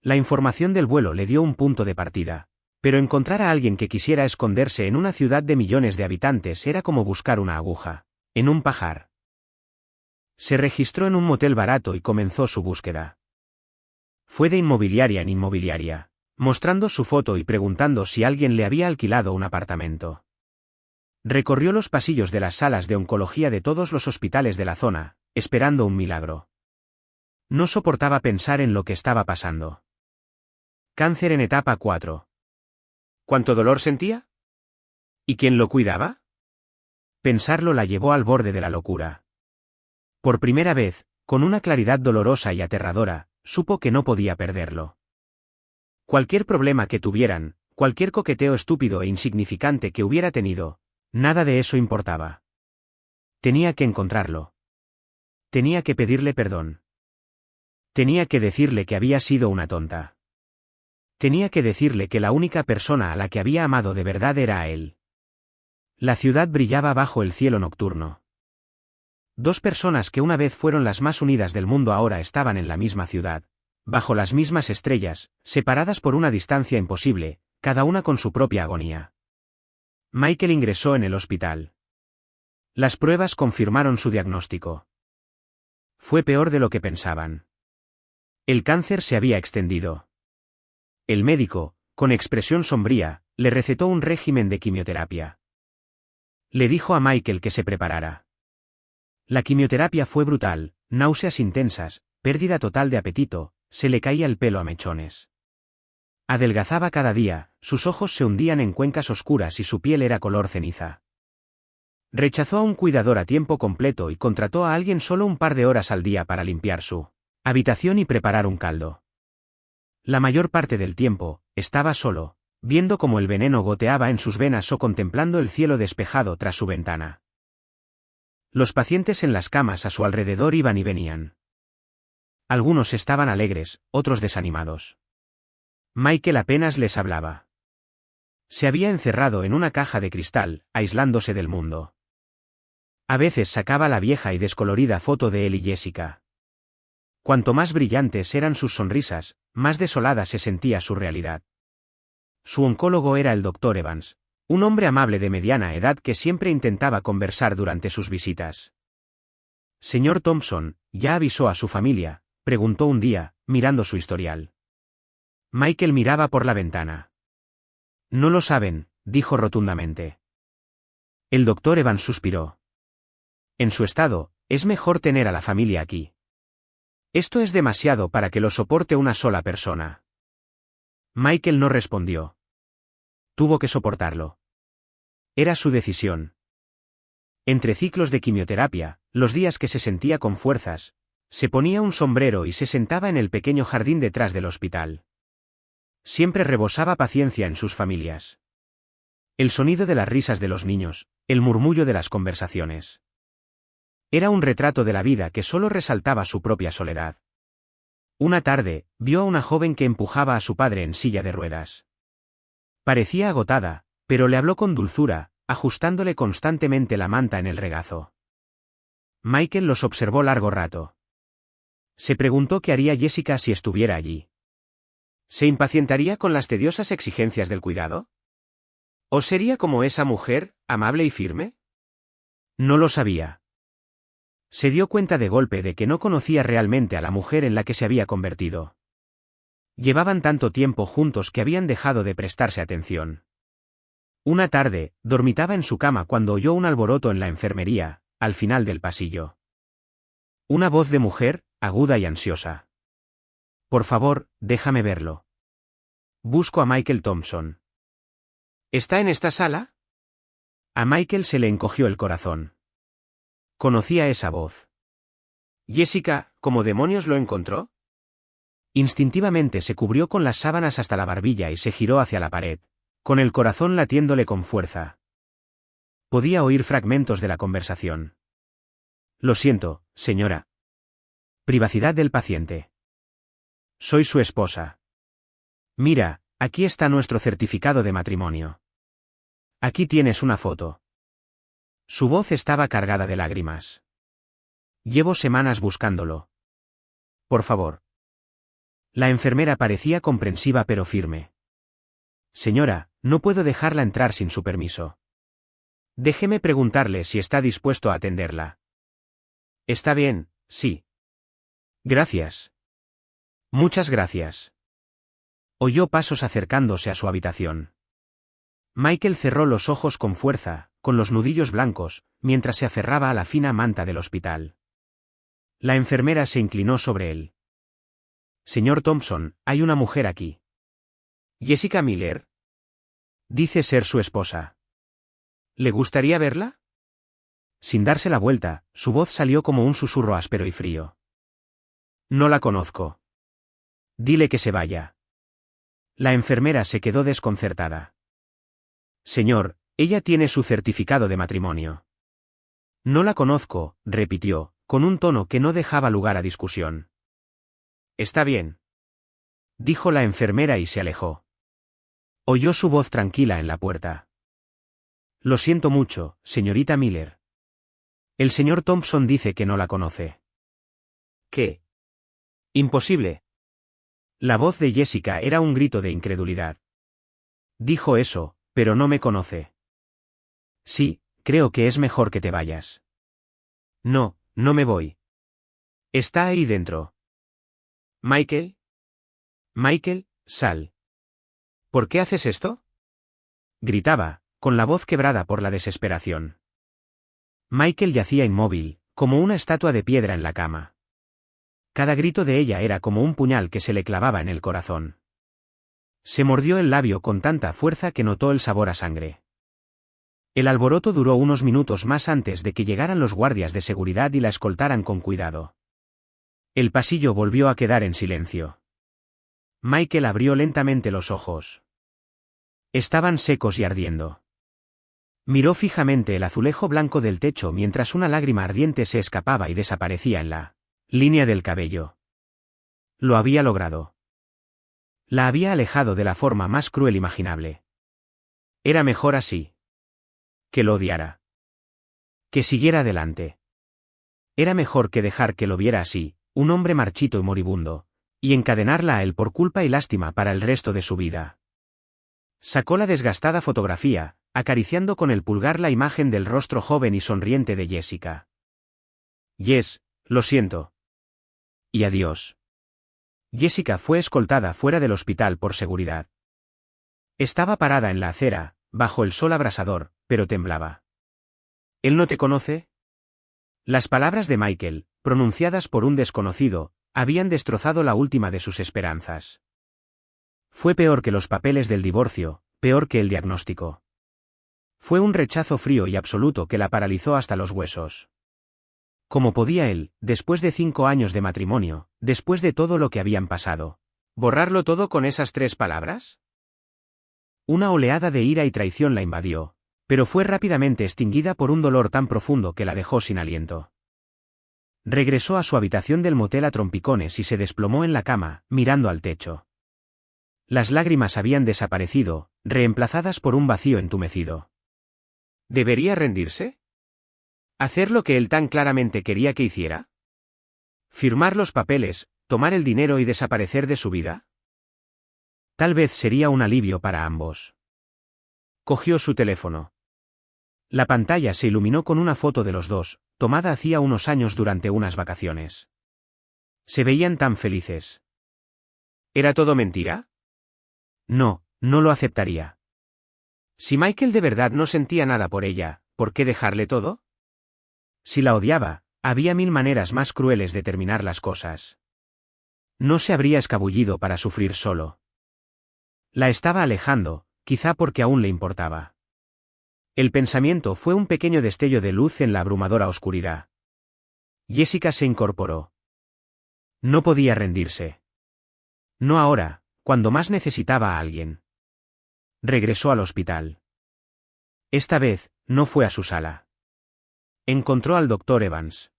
[SPEAKER 1] La información del vuelo le dio un punto de partida, pero encontrar a alguien que quisiera esconderse en una ciudad de millones de habitantes era como buscar una aguja en un pajar. Se registró en un motel barato y comenzó su búsqueda. Fue de inmobiliaria en inmobiliaria, mostrando su foto y preguntando si alguien le había alquilado un apartamento. Recorrió los pasillos de las salas de oncología de todos los hospitales de la zona, esperando un milagro. No soportaba pensar en lo que estaba pasando. Cáncer en etapa 4. ¿Cuánto dolor sentía? ¿Y quién lo cuidaba? Pensarlo la llevó al borde de la locura. Por primera vez, con una claridad dolorosa y aterradora, supo que no podía perderlo. Cualquier problema que tuvieran, cualquier coqueteo estúpido e insignificante que hubiera tenido, nada de eso importaba. Tenía que encontrarlo. Tenía que pedirle perdón. Tenía que decirle que había sido una tonta. Tenía que decirle que la única persona a la que había amado de verdad era a él. La ciudad brillaba bajo el cielo nocturno. 2 personas que una vez fueron las más unidas del mundo ahora estaban en la misma ciudad, bajo las mismas estrellas, separadas por una distancia imposible, cada una con su propia agonía. Michael ingresó en el hospital. Las pruebas confirmaron su diagnóstico. Fue peor de lo que pensaban. El cáncer se había extendido. El médico, con expresión sombría, le recetó un régimen de quimioterapia. Le dijo a Michael que se preparara. La quimioterapia fue brutal, náuseas intensas, pérdida total de apetito, se le caía el pelo a mechones. Adelgazaba cada día, sus ojos se hundían en cuencas oscuras y su piel era color ceniza. Rechazó a un cuidador a tiempo completo y contrató a alguien solo un par de horas al día para limpiar su habitación y preparar un caldo. La mayor parte del tiempo, estaba solo, viendo cómo el veneno goteaba en sus venas o contemplando el cielo despejado tras su ventana. Los pacientes en las camas a su alrededor iban y venían. Algunos estaban alegres, otros desanimados. Michael apenas les hablaba. Se había encerrado en una caja de cristal, aislándose del mundo. A veces sacaba la vieja y descolorida foto de él y Jessica. Cuanto más brillantes eran sus sonrisas, más desolada se sentía su realidad. Su oncólogo era el Dr. Evans, un hombre amable de mediana edad que siempre intentaba conversar durante sus visitas. «Señor Thompson, ¿ya avisó a su familia?», preguntó un día, mirando su historial. Michael miraba por la ventana. «No lo saben», dijo rotundamente. El Dr. Evans suspiró. «En su estado, es mejor tener a la familia aquí. Esto es demasiado para que lo soporte una sola persona». Michael no respondió. Tuvo que soportarlo. Era su decisión. Entre ciclos de quimioterapia, los días que se sentía con fuerzas, se ponía un sombrero y se sentaba en el pequeño jardín detrás del hospital. Siempre rebosaba paciencia en sus familias. El sonido de las risas de los niños, el murmullo de las conversaciones. Era un retrato de la vida que solo resaltaba su propia soledad. Una tarde, vio a una joven que empujaba a su padre en silla de ruedas. Parecía agotada, pero le habló con dulzura, ajustándole constantemente la manta en el regazo. Michael los observó largo rato. Se preguntó qué haría Jessica si estuviera allí. ¿Se impacientaría con las tediosas exigencias del cuidado? ¿O sería como esa mujer, amable y firme? No lo sabía. Se dio cuenta de golpe de que no conocía realmente a la mujer en la que se había convertido. Llevaban tanto tiempo juntos que habían dejado de prestarse atención. Una tarde, dormitaba en su cama cuando oyó un alboroto en la enfermería, al final del pasillo. Una voz de mujer, aguda y ansiosa. Por favor, déjame verlo. Busco a Michael Thompson. ¿Está en esta sala? A Michael se le encogió el corazón. Conocía esa voz. Jessica, ¿cómo demonios lo encontró? Instintivamente se cubrió con las sábanas hasta la barbilla y se giró hacia la pared, con el corazón latiéndole con fuerza. Podía oír fragmentos de la conversación. Lo siento, señora. Privacidad del paciente. Soy su esposa. Mira, aquí está nuestro certificado de matrimonio. Aquí tienes una foto. Su voz estaba cargada de lágrimas. Llevo semanas buscándolo. Por favor. La enfermera parecía comprensiva pero firme. Señora, no puedo dejarla entrar sin su permiso. Déjeme preguntarle si está dispuesto a atenderla. Está bien, sí. Gracias. Muchas gracias. Oyó pasos acercándose a su habitación. Michael cerró los ojos con fuerza, con los nudillos blancos, mientras se aferraba a la fina manta del hospital. La enfermera se inclinó sobre él. Señor Thompson, hay una mujer aquí. Jessica Miller. Dice ser su esposa. ¿Le gustaría verla? Sin darse la vuelta, su voz salió como un susurro áspero y frío. No la conozco. Dile que se vaya. La enfermera se quedó desconcertada. Señor, ella tiene su certificado de matrimonio. No la conozco, repitió, con un tono que no dejaba lugar a discusión. Está bien. Dijo la enfermera y se alejó. Oyó su voz tranquila en la puerta. Lo siento mucho, señorita Miller. El señor Thompson dice que no la conoce. ¿Qué? Imposible. La voz de Jessica era un grito de incredulidad. Dijo eso, pero no me conoce. Sí, creo que es mejor que te vayas. No, no me voy. Está ahí dentro. Michael. Michael, sal. ¿Por qué haces esto? Gritaba, con la voz quebrada por la desesperación. Michael yacía inmóvil, como una estatua de piedra en la cama. Cada grito de ella era como un puñal que se le clavaba en el corazón. Se mordió el labio con tanta fuerza que notó el sabor a sangre. El alboroto duró unos minutos más antes de que llegaran los guardias de seguridad y la escoltaran con cuidado. El pasillo volvió a quedar en silencio. Michael abrió lentamente los ojos. Estaban secos y ardiendo. Miró fijamente el azulejo blanco del techo mientras una lágrima ardiente se escapaba y desaparecía en la línea del cabello. Lo había logrado. La había alejado de la forma más cruel imaginable. Era mejor así. Que lo odiara. Que siguiera adelante. Era mejor que dejar que lo viera así, un hombre marchito y moribundo, y encadenarla a él por culpa y lástima para el resto de su vida. Sacó la desgastada fotografía, acariciando con el pulgar la imagen del rostro joven y sonriente de Jessica. Jess, lo siento. Y adiós. Jessica fue escoltada fuera del hospital por seguridad. Estaba parada en la acera, bajo el sol abrasador, pero temblaba. ¿Él no te conoce? Las palabras de Michael, pronunciadas por un desconocido, habían destrozado la última de sus esperanzas. Fue peor que los papeles del divorcio, peor que el diagnóstico. Fue un rechazo frío y absoluto que la paralizó hasta los huesos. ¿Cómo podía él, después de 5 años de matrimonio, después de todo lo que habían pasado, borrarlo todo con esas 3 palabras? Una oleada de ira y traición la invadió, pero fue rápidamente extinguida por un dolor tan profundo que la dejó sin aliento. Regresó a su habitación del motel a trompicones y se desplomó en la cama, mirando al techo. Las lágrimas habían desaparecido, reemplazadas por un vacío entumecido. ¿Debería rendirse? ¿Hacer lo que él tan claramente quería que hiciera? ¿Firmar los papeles, tomar el dinero y desaparecer de su vida? Tal vez sería un alivio para ambos. Cogió su teléfono. La pantalla se iluminó con una foto de los dos, tomada hacía unos años durante unas vacaciones. Se veían tan felices. ¿Era todo mentira? No, no lo aceptaría. Si Michael de verdad no sentía nada por ella, ¿por qué dejarle todo? Si la odiaba, había mil maneras más crueles de terminar las cosas. No se habría escabullido para sufrir solo. La estaba alejando, quizá porque aún le importaba. El pensamiento fue un pequeño destello de luz en la abrumadora oscuridad. Jessica se incorporó. No podía rendirse. No ahora, cuando más necesitaba a alguien. Regresó al hospital. Esta vez, no fue a su sala. Encontró al doctor Evans.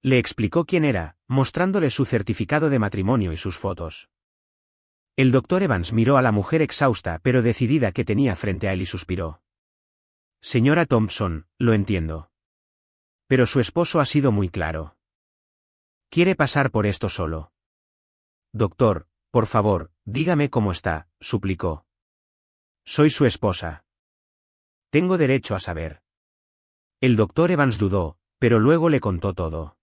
[SPEAKER 1] Le explicó quién era, mostrándole su certificado de matrimonio y sus fotos. El doctor Evans miró a la mujer exhausta pero decidida que tenía frente a él y suspiró. Señora Thompson, lo entiendo. Pero su esposo ha sido muy claro. Quiere pasar por esto solo. Doctor, por favor, dígame cómo está, suplicó. Soy su esposa. Tengo derecho a saber. El doctor Evans dudó, pero luego le contó todo.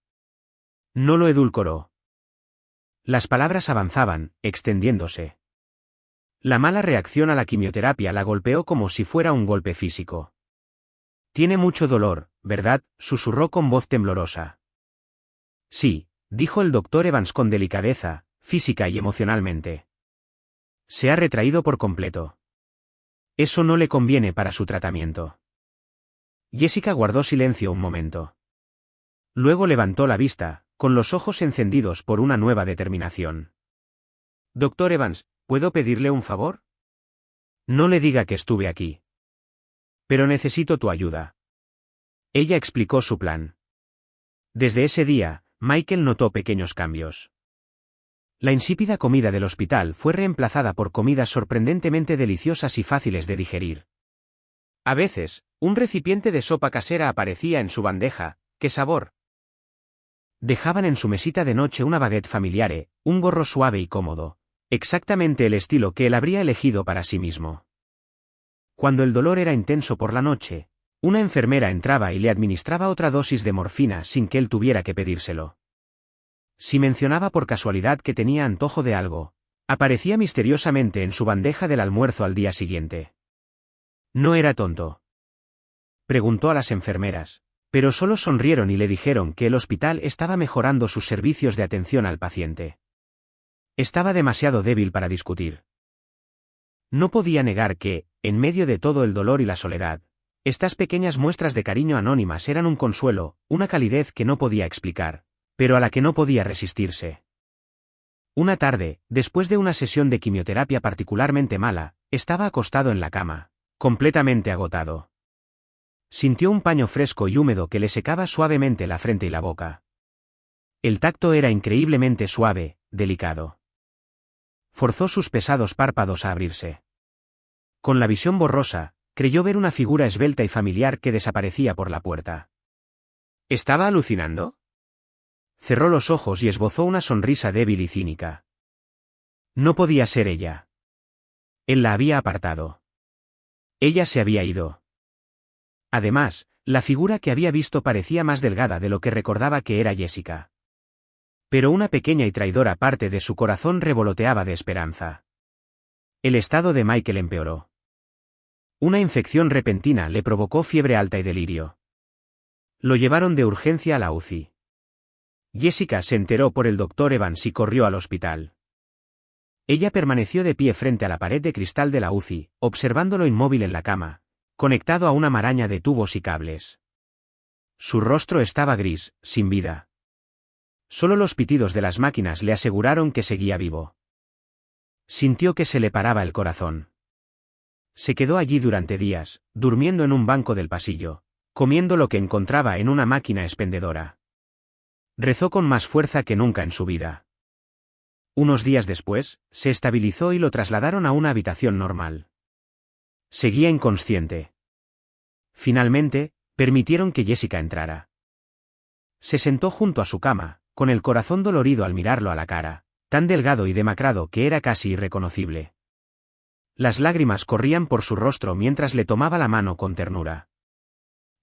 [SPEAKER 1] No lo edulcoró. Las palabras avanzaban, extendiéndose. La mala reacción a la quimioterapia la golpeó como si fuera un golpe físico. Tiene mucho dolor, ¿verdad?, susurró con voz temblorosa. Sí, dijo el doctor Evans con delicadeza, física y emocionalmente. Se ha retraído por completo. Eso no le conviene para su tratamiento. Jessica guardó silencio un momento. Luego levantó la vista, con los ojos encendidos por una nueva determinación. Doctor Evans, ¿puedo pedirle un favor? No le diga que estuve aquí. Pero necesito tu ayuda. Ella explicó su plan. Desde ese día, Michael notó pequeños cambios. La insípida comida del hospital fue reemplazada por comidas sorprendentemente deliciosas y fáciles de digerir. A veces, un recipiente de sopa casera aparecía en su bandeja. ¡Qué sabor! Dejaban en su mesita de noche una baguette familiare, un gorro suave y cómodo, exactamente el estilo que él habría elegido para sí mismo. Cuando el dolor era intenso por la noche, una enfermera entraba y le administraba otra dosis de morfina sin que él tuviera que pedírselo. Si mencionaba por casualidad que tenía antojo de algo, aparecía misteriosamente en su bandeja del almuerzo al día siguiente. No era tonto. Preguntó a las enfermeras, pero solo sonrieron y le dijeron que el hospital estaba mejorando sus servicios de atención al paciente. Estaba demasiado débil para discutir. No podía negar que, en medio de todo el dolor y la soledad, estas pequeñas muestras de cariño anónimas eran un consuelo, una calidez que no podía explicar, pero a la que no podía resistirse. Una tarde, después de una sesión de quimioterapia particularmente mala, estaba acostado en la cama, completamente agotado. Sintió un paño fresco y húmedo que le secaba suavemente la frente y la boca. El tacto era increíblemente suave, delicado. Forzó sus pesados párpados a abrirse. Con la visión borrosa, creyó ver una figura esbelta y familiar que desaparecía por la puerta. ¿Estaba alucinando? Cerró los ojos y esbozó una sonrisa débil y cínica. No podía ser ella. Él la había apartado. Ella se había ido. Además, la figura que había visto parecía más delgada de lo que recordaba que era Jessica. Pero una pequeña y traidora parte de su corazón revoloteaba de esperanza. El estado de Michael empeoró. Una infección repentina le provocó fiebre alta y delirio. Lo llevaron de urgencia a la UCI. Jessica se enteró por el doctor Evans y corrió al hospital. Ella permaneció de pie frente a la pared de cristal de la UCI, observándolo inmóvil en la cama, conectado a una maraña de tubos y cables. Su rostro estaba gris, sin vida. Solo los pitidos de las máquinas le aseguraron que seguía vivo. Sintió que se le paraba el corazón. Se quedó allí durante días, durmiendo en un banco del pasillo, comiendo lo que encontraba en una máquina expendedora. Rezó con más fuerza que nunca en su vida. Unos días después, se estabilizó y lo trasladaron a una habitación normal. Seguía inconsciente. Finalmente, permitieron que Jessica entrara. Se sentó junto a su cama, con el corazón dolorido al mirarlo a la cara, tan delgado y demacrado que era casi irreconocible. Las lágrimas corrían por su rostro mientras le tomaba la mano con ternura.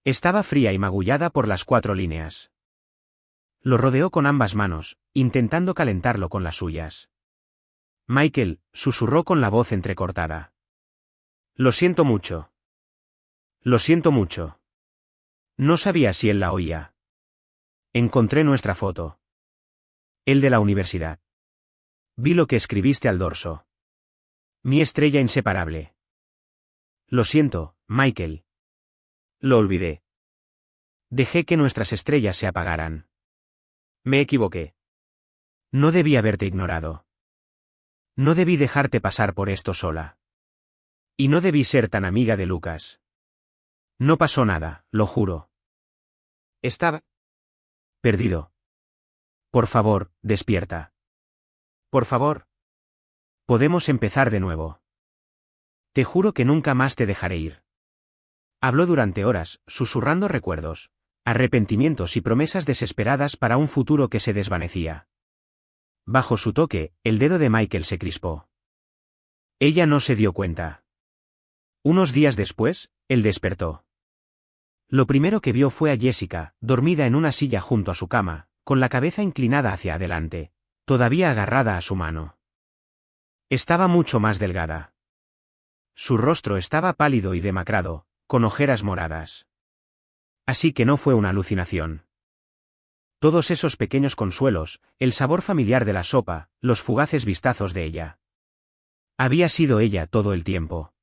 [SPEAKER 1] Estaba fría y magullada por las 4 líneas. Lo rodeó con ambas manos, intentando calentarlo con las suyas. Michael, susurró con la voz entrecortada. Lo siento mucho. Lo siento mucho. No sabía si él la oía. Encontré nuestra foto. El de la universidad. Vi lo que escribiste al dorso. Mi estrella inseparable. Lo siento, Michael. Lo olvidé. Dejé que nuestras estrellas se apagaran. Me equivoqué. No debí haberte ignorado. No debí dejarte pasar por esto sola. Y no debí ser tan amiga de Lucas. No pasó nada, lo juro. Estaba perdido. Por favor, despierta. Por favor. Podemos empezar de nuevo. Te juro que nunca más te dejaré ir. Habló durante horas, susurrando recuerdos, arrepentimientos y promesas desesperadas para un futuro que se desvanecía. Bajo su toque, el dedo de Michael se crispó. Ella no se dio cuenta. Unos días después, él despertó. Lo primero que vio fue a Jessica, dormida en una silla junto a su cama, con la cabeza inclinada hacia adelante, todavía agarrada a su mano. Estaba mucho más delgada. Su rostro estaba pálido y demacrado, con ojeras moradas. Así que no fue una alucinación. Todos esos pequeños consuelos, el sabor familiar de la sopa, los fugaces vistazos de ella. Había sido ella todo el tiempo.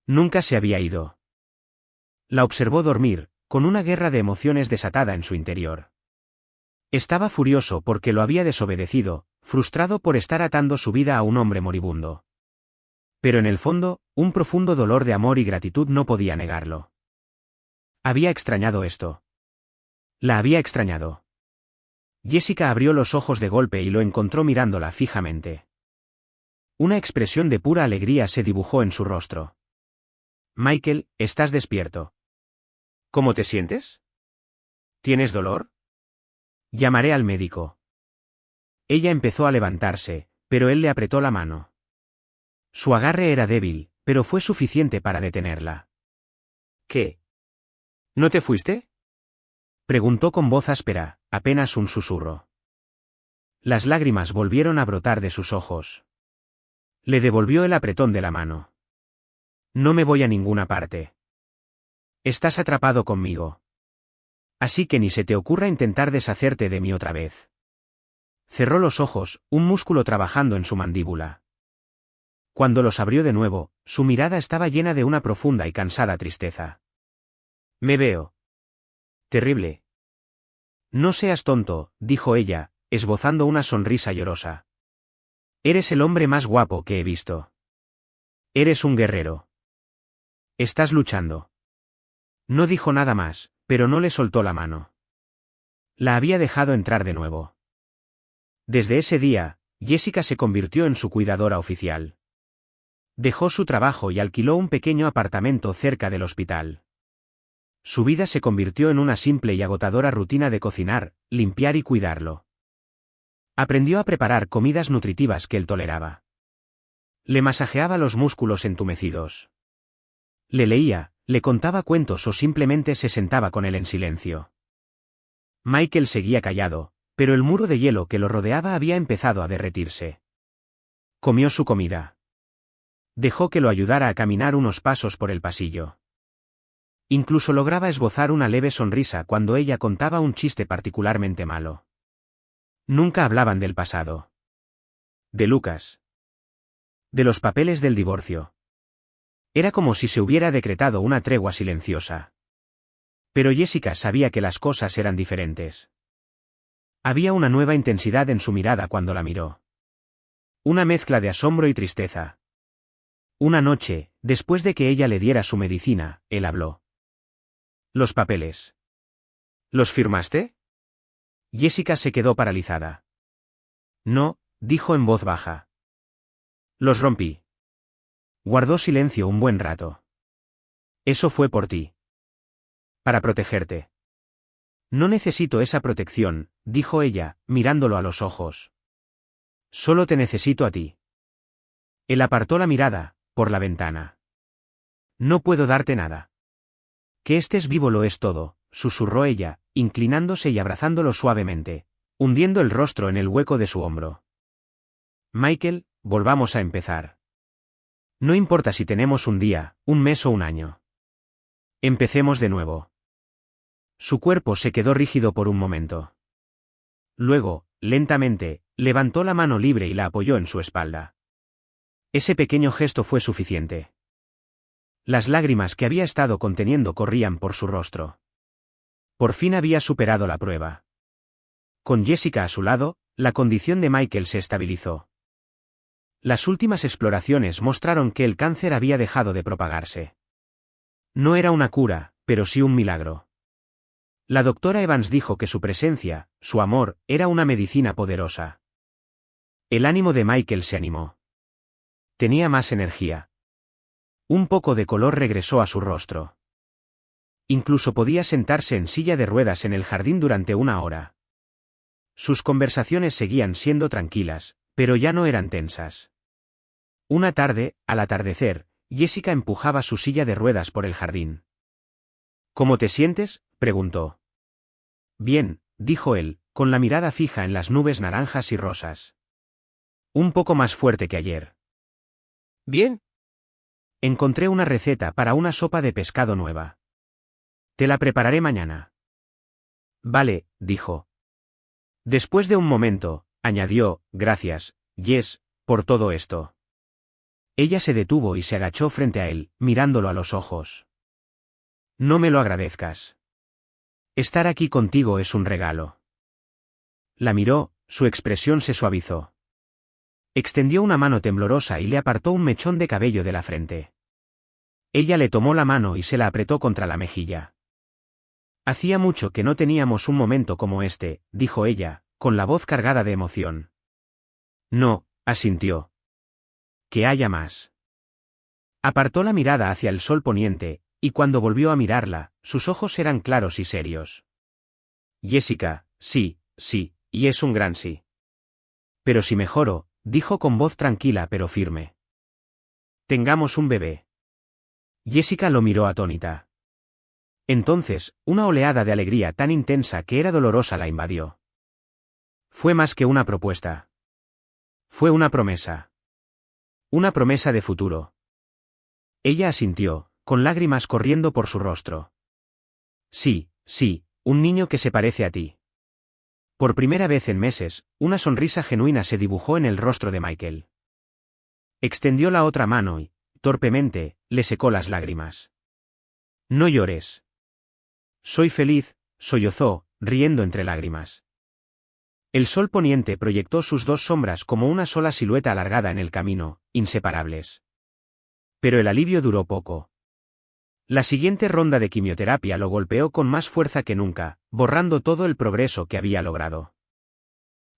[SPEAKER 1] Nunca se había ido. La observó dormir, con una guerra de emociones desatada en su interior. Estaba furioso porque lo había desobedecido, frustrado por estar atando su vida a un hombre moribundo. Pero en el fondo, un profundo dolor de amor y gratitud no podía negarlo. Había extrañado esto. La había extrañado. Jessica abrió los ojos de golpe y lo encontró mirándola fijamente. Una expresión de pura alegría se dibujó en su rostro. Michael, ¿estás despierto? ¿Cómo te sientes? ¿Tienes dolor? Llamaré al médico. Ella empezó a levantarse, pero él le apretó la mano. Su agarre era débil, pero fue suficiente para detenerla. ¿Qué? ¿No te fuiste? Preguntó con voz áspera, apenas un susurro. Las lágrimas volvieron a brotar de sus ojos. Le devolvió el apretón de la mano. No me voy a ninguna parte. Estás atrapado conmigo. Así que ni se te ocurra intentar deshacerte de mí otra vez. Cerró los ojos, un músculo trabajando en su mandíbula. Cuando los abrió de nuevo, su mirada estaba llena de una profunda y cansada tristeza. Me veo terrible. No seas tonto, dijo ella, esbozando una sonrisa llorosa. Eres el hombre más guapo que he visto. Eres un guerrero. Estás luchando. No dijo nada más, pero no le soltó la mano. La había dejado entrar de nuevo. Desde ese día, Jessica se convirtió en su cuidadora oficial. Dejó su trabajo y alquiló un pequeño apartamento cerca del hospital. Su vida se convirtió en una simple y agotadora rutina de cocinar, limpiar y cuidarlo. Aprendió a preparar comidas nutritivas que él toleraba. Le masajeaba los músculos entumecidos. Le leía, le contaba cuentos o simplemente se sentaba con él en silencio. Michael seguía callado, pero el muro de hielo que lo rodeaba había empezado a derretirse. Comió su comida. Dejó que lo ayudara a caminar unos pasos por el pasillo. Incluso lograba esbozar una leve sonrisa cuando ella contaba un chiste particularmente malo. Nunca hablaban del pasado. De Lucas. De los papeles del divorcio. Era como si se hubiera decretado una tregua silenciosa. Pero Jessica sabía que las cosas eran diferentes. Había una nueva intensidad en su mirada cuando la miró. Una mezcla de asombro y tristeza. Una noche, después de que ella le diera su medicina, él habló. Los papeles. ¿Los firmaste? Jessica se quedó paralizada. No, dijo en voz baja. Los rompí. Guardó silencio un buen rato. Eso fue por ti. Para protegerte. No necesito esa protección, dijo ella, mirándolo a los ojos. Solo te necesito a ti. Él apartó la mirada, por la ventana. No puedo darte nada. Que estés vivo lo es todo, susurró ella, inclinándose y abrazándolo suavemente, hundiendo el rostro en el hueco de su hombro. Michael, volvamos a empezar. No importa si tenemos un día, un mes o un año. Empecemos de nuevo. Su cuerpo se quedó rígido por un momento. Luego, lentamente, levantó la mano libre y la apoyó en su espalda. Ese pequeño gesto fue suficiente. Las lágrimas que había estado conteniendo corrían por su rostro. Por fin había superado la prueba. Con Jessica a su lado, la condición de Michael se estabilizó. Las últimas exploraciones mostraron que el cáncer había dejado de propagarse. No era una cura, pero sí un milagro. La doctora Evans dijo que su presencia, su amor, era una medicina poderosa. El ánimo de Michael se animó. Tenía más energía. Un poco de color regresó a su rostro. Incluso podía sentarse en silla de ruedas en el jardín durante una hora. Sus conversaciones seguían siendo tranquilas, pero ya no eran tensas. Una tarde, al atardecer, Jessica empujaba su silla de ruedas por el jardín. ¿Cómo te sientes?, preguntó. Bien, dijo él, con la mirada fija en las nubes naranjas y rosas. Un poco más fuerte que ayer. Bien. Encontré una receta para una sopa de pescado nueva. Te la prepararé mañana. Vale, dijo. Después de un momento, añadió, gracias, Jess, por todo esto. Ella se detuvo y se agachó frente a él, mirándolo a los ojos. No me lo agradezcas. Estar aquí contigo es un regalo. La miró, su expresión se suavizó. Extendió una mano temblorosa y le apartó un mechón de cabello de la frente. Ella le tomó la mano y se la apretó contra la mejilla. Hacía mucho que no teníamos un momento como este, dijo ella, con la voz cargada de emoción. No, asintió. Que haya más. Apartó la mirada hacia el sol poniente, y cuando volvió a mirarla, sus ojos eran claros y serios. Jessica, sí, sí, y es un gran sí. Pero si mejoro, dijo con voz tranquila pero firme. Tengamos un bebé. Jessica lo miró atónita. Entonces, una oleada de alegría tan intensa que era dolorosa la invadió. Fue más que una propuesta. Fue una promesa. Una promesa de futuro. Ella asintió, con lágrimas corriendo por su rostro. Sí, sí, un niño que se parece a ti. Por primera vez en meses, una sonrisa genuina se dibujó en el rostro de Michael. Extendió la otra mano y, torpemente, le secó las lágrimas. No llores. Soy feliz, sollozó, riendo entre lágrimas. El sol poniente proyectó sus dos sombras como una sola silueta alargada en el camino, inseparables. Pero el alivio duró poco. La siguiente ronda de quimioterapia lo golpeó con más fuerza que nunca, borrando todo el progreso que había logrado.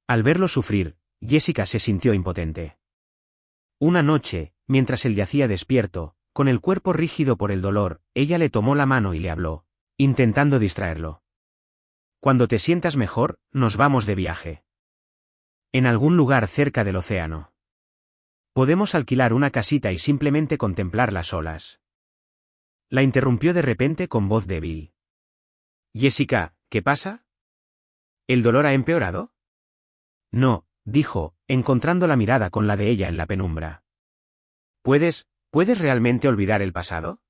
[SPEAKER 1] Al verlo sufrir, Jessica se sintió impotente. Una noche, mientras él yacía despierto, con el cuerpo rígido por el dolor, ella le tomó la mano y le habló, intentando distraerlo. Cuando te sientas mejor, nos vamos de viaje. En algún lugar cerca del océano. Podemos alquilar una casita y simplemente contemplar las olas. La interrumpió de repente con voz débil. Jessica, ¿qué pasa? ¿El dolor ha empeorado? No, dijo, encontrando la mirada con la de ella en la penumbra. ¿Puedes realmente olvidar el pasado?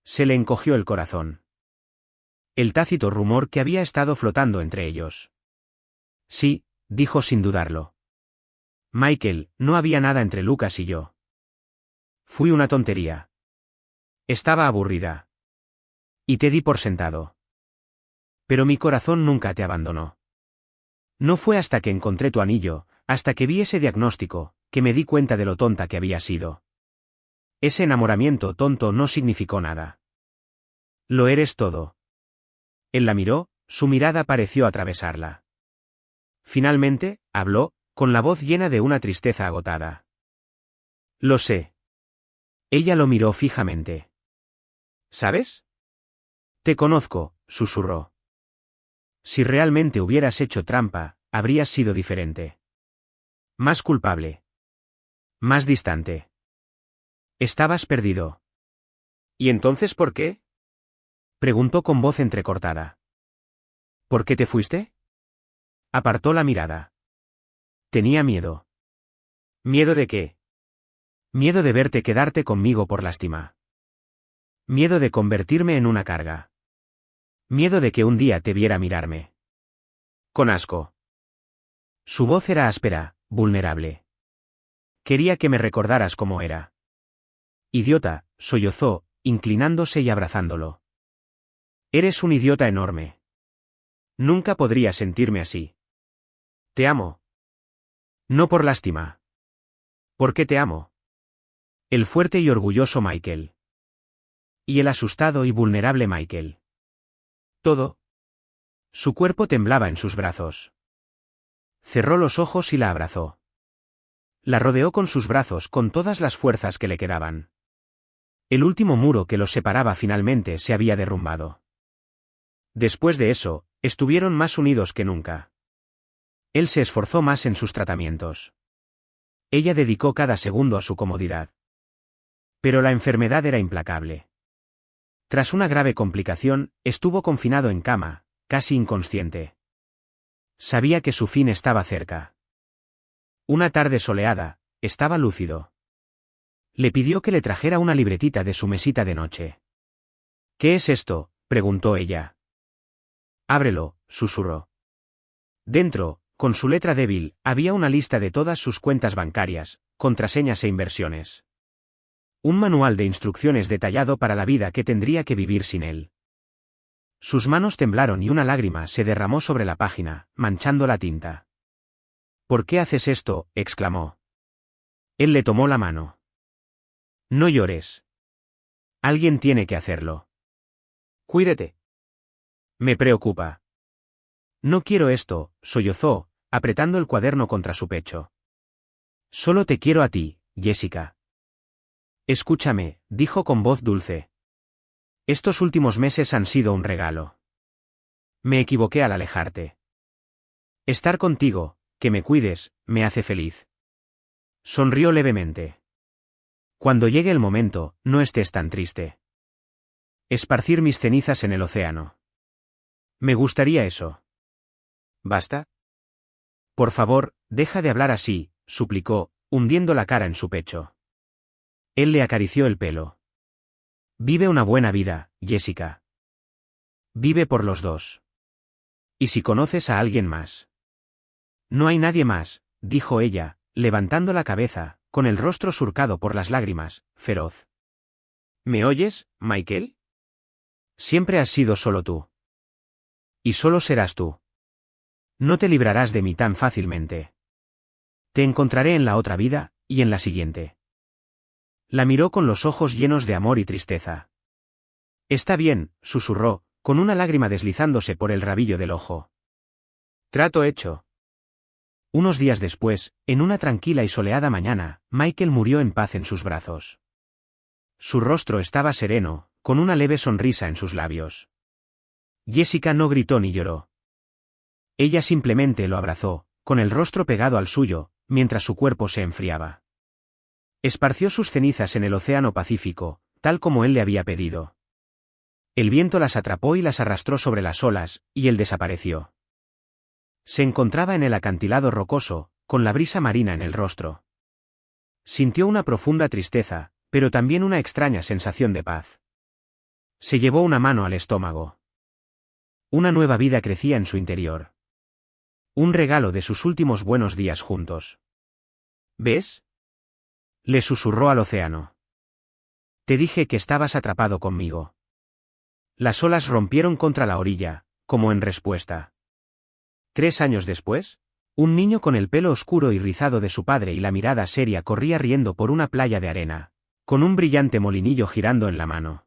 [SPEAKER 1] Se le encogió el corazón. El tácito rumor que había estado flotando entre ellos. Sí, dijo sin dudarlo. Michael, no había nada entre Lucas y yo. Fui una tontería. Estaba aburrida. Y te di por sentado. Pero mi corazón nunca te abandonó. No fue hasta que encontré tu anillo, hasta que vi ese diagnóstico, que me di cuenta de lo tonta que había sido. Ese enamoramiento tonto no significó nada. Lo eres todo. Él la miró, su mirada pareció atravesarla. Finalmente, habló, con la voz llena de una tristeza agotada. Lo sé. Ella lo miró fijamente. ¿Sabes? Te conozco, susurró. Si realmente hubieras hecho trampa, habrías sido diferente. Más culpable. Más distante. Estabas perdido. ¿Y entonces por qué? Preguntó con voz entrecortada. ¿Por qué te fuiste? Apartó la mirada. Tenía miedo. ¿Miedo de qué? Miedo de verte quedarte conmigo por lástima. Miedo de convertirme en una carga. Miedo de que un día te viera mirarme. Con asco. Su voz era áspera, vulnerable. Quería que me recordaras cómo era. Idiota, sollozó, inclinándose y abrazándolo. Eres un idiota enorme. Nunca podría sentirme así. Te amo. No por lástima. ¿Por qué te amo? El fuerte y orgulloso Michael. Y el asustado y vulnerable Michael. Todo. Su cuerpo temblaba en sus brazos. Cerró los ojos y la abrazó. La rodeó con sus brazos con todas las fuerzas que le quedaban. El último muro que los separaba finalmente se había derrumbado. Después de eso, estuvieron más unidos que nunca. Él se esforzó más en sus tratamientos. Ella dedicó cada segundo a su comodidad. Pero la enfermedad era implacable. Tras una grave complicación, estuvo confinado en cama, casi inconsciente. Sabía que su fin estaba cerca. Una tarde soleada, estaba lúcido. Le pidió que le trajera una libretita de su mesita de noche. ¿Qué es esto?, preguntó ella. Ábrelo, susurró. Dentro, con su letra débil, había una lista de todas sus cuentas bancarias, contraseñas e inversiones. Un manual de instrucciones detallado para la vida que tendría que vivir sin él. Sus manos temblaron y una lágrima se derramó sobre la página, manchando la tinta. ¿Por qué haces esto?, exclamó. Él le tomó la mano. No llores. Alguien tiene que hacerlo. Cuídate. Me preocupa. No quiero esto, sollozó, apretando el cuaderno contra su pecho. Solo te quiero a ti, Jessica. Escúchame, dijo con voz dulce. Estos últimos meses han sido un regalo. Me equivoqué al alejarte. Estar contigo, que me cuides, me hace feliz. Sonrió levemente. Cuando llegue el momento, no estés tan triste. Esparcir mis cenizas en el océano. Me gustaría eso. ¿Basta? Por favor, deja de hablar así, suplicó, hundiendo la cara en su pecho. Él le acarició el pelo. Vive una buena vida, Jessica. Vive por los dos. ¿Y si conoces a alguien más? No hay nadie más, dijo ella, levantando la cabeza, con el rostro surcado por las lágrimas, feroz. ¿Me oyes, Michael? Siempre has sido solo tú. Y solo serás tú. No te librarás de mí tan fácilmente. Te encontraré en la otra vida, y en la siguiente. La miró con los ojos llenos de amor y tristeza. Está bien, susurró, con una lágrima deslizándose por el rabillo del ojo. Trato hecho. Unos días después, en una tranquila y soleada mañana, Michael murió en paz en sus brazos. Su rostro estaba sereno, con una leve sonrisa en sus labios. Jessica no gritó ni lloró. Ella simplemente lo abrazó, con el rostro pegado al suyo, mientras su cuerpo se enfriaba. Esparció sus cenizas en el océano Pacífico, tal como él le había pedido. El viento las atrapó y las arrastró sobre las olas, y él desapareció. Se encontraba en el acantilado rocoso, con la brisa marina en el rostro. Sintió una profunda tristeza, pero también una extraña sensación de paz. Se llevó una mano al estómago. Una nueva vida crecía en su interior. Un regalo de sus últimos buenos días juntos. ¿Ves? Le susurró al océano. Te dije que estabas atrapado conmigo. Las olas rompieron contra la orilla, como en respuesta. 3 años después, un niño con el pelo oscuro y rizado de su padre y la mirada seria corría riendo por una playa de arena, con un brillante molinillo girando en la mano.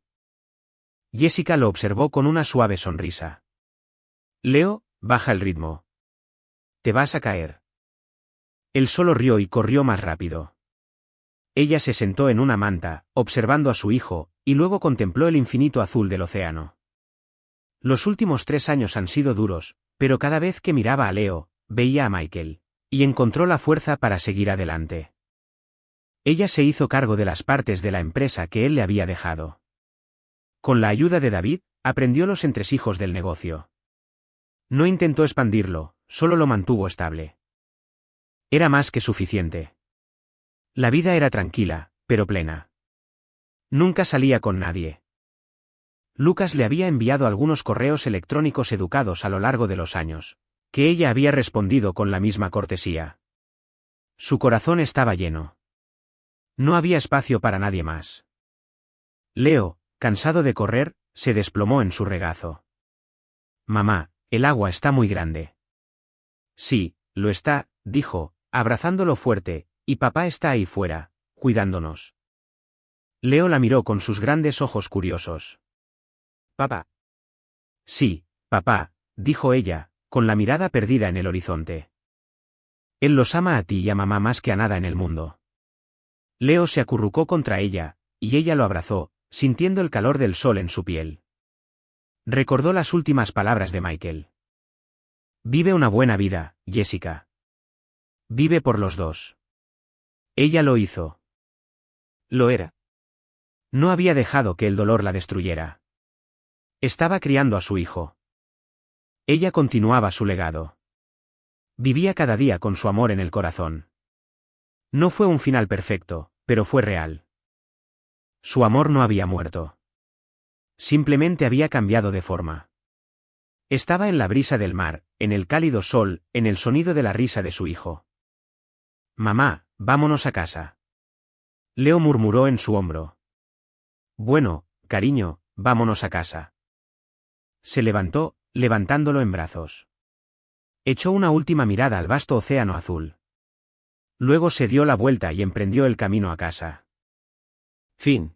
[SPEAKER 1] Jessica lo observó con una suave sonrisa. Leo, baja el ritmo. Te vas a caer. Él solo rió y corrió más rápido. Ella se sentó en una manta, observando a su hijo, y luego contempló el infinito azul del océano. Los últimos 3 años han sido duros, pero cada vez que miraba a Leo, veía a Michael, y encontró la fuerza para seguir adelante. Ella se hizo cargo de las partes de la empresa que él le había dejado. Con la ayuda de David, Aprendió los entresijos del negocio. No intentó expandirlo, solo lo mantuvo estable. Era más que suficiente. La vida era tranquila, pero plena. Nunca salía con nadie. Lucas le había enviado algunos correos electrónicos educados a lo largo de los años, que ella había respondido con la misma cortesía. Su corazón estaba lleno. No había espacio para nadie más. Leo, cansado de correr, se desplomó en su regazo. Mamá, el agua está muy grande. Sí, lo está, dijo, abrazándolo fuerte, y papá está ahí fuera, cuidándonos. Leo la miró con sus grandes ojos curiosos. Papá. Sí, papá, dijo ella, con la mirada perdida en el horizonte. Él los ama a ti y a mamá más que a nada en el mundo. Leo se acurrucó contra ella, y ella lo abrazó, sintiendo el calor del sol en su piel. Recordó las últimas palabras de Michael. Vive una buena vida, Jessica. Vive por los dos. Ella lo hizo. Lo era. No había dejado que el dolor la destruyera. Estaba criando a su hijo. Ella continuaba su legado. Vivía cada día con su amor en el corazón. No fue un final perfecto, pero fue real. Su amor no había muerto. Simplemente había cambiado de forma. Estaba en la brisa del mar, en el cálido sol, en el sonido de la risa de su hijo. Mamá, vámonos a casa. Leo murmuró en su hombro. Bueno, cariño, vámonos a casa. Se levantó, levantándolo en brazos. Echó una última mirada al vasto océano azul. Luego se dio la vuelta y emprendió el camino a casa. Fin.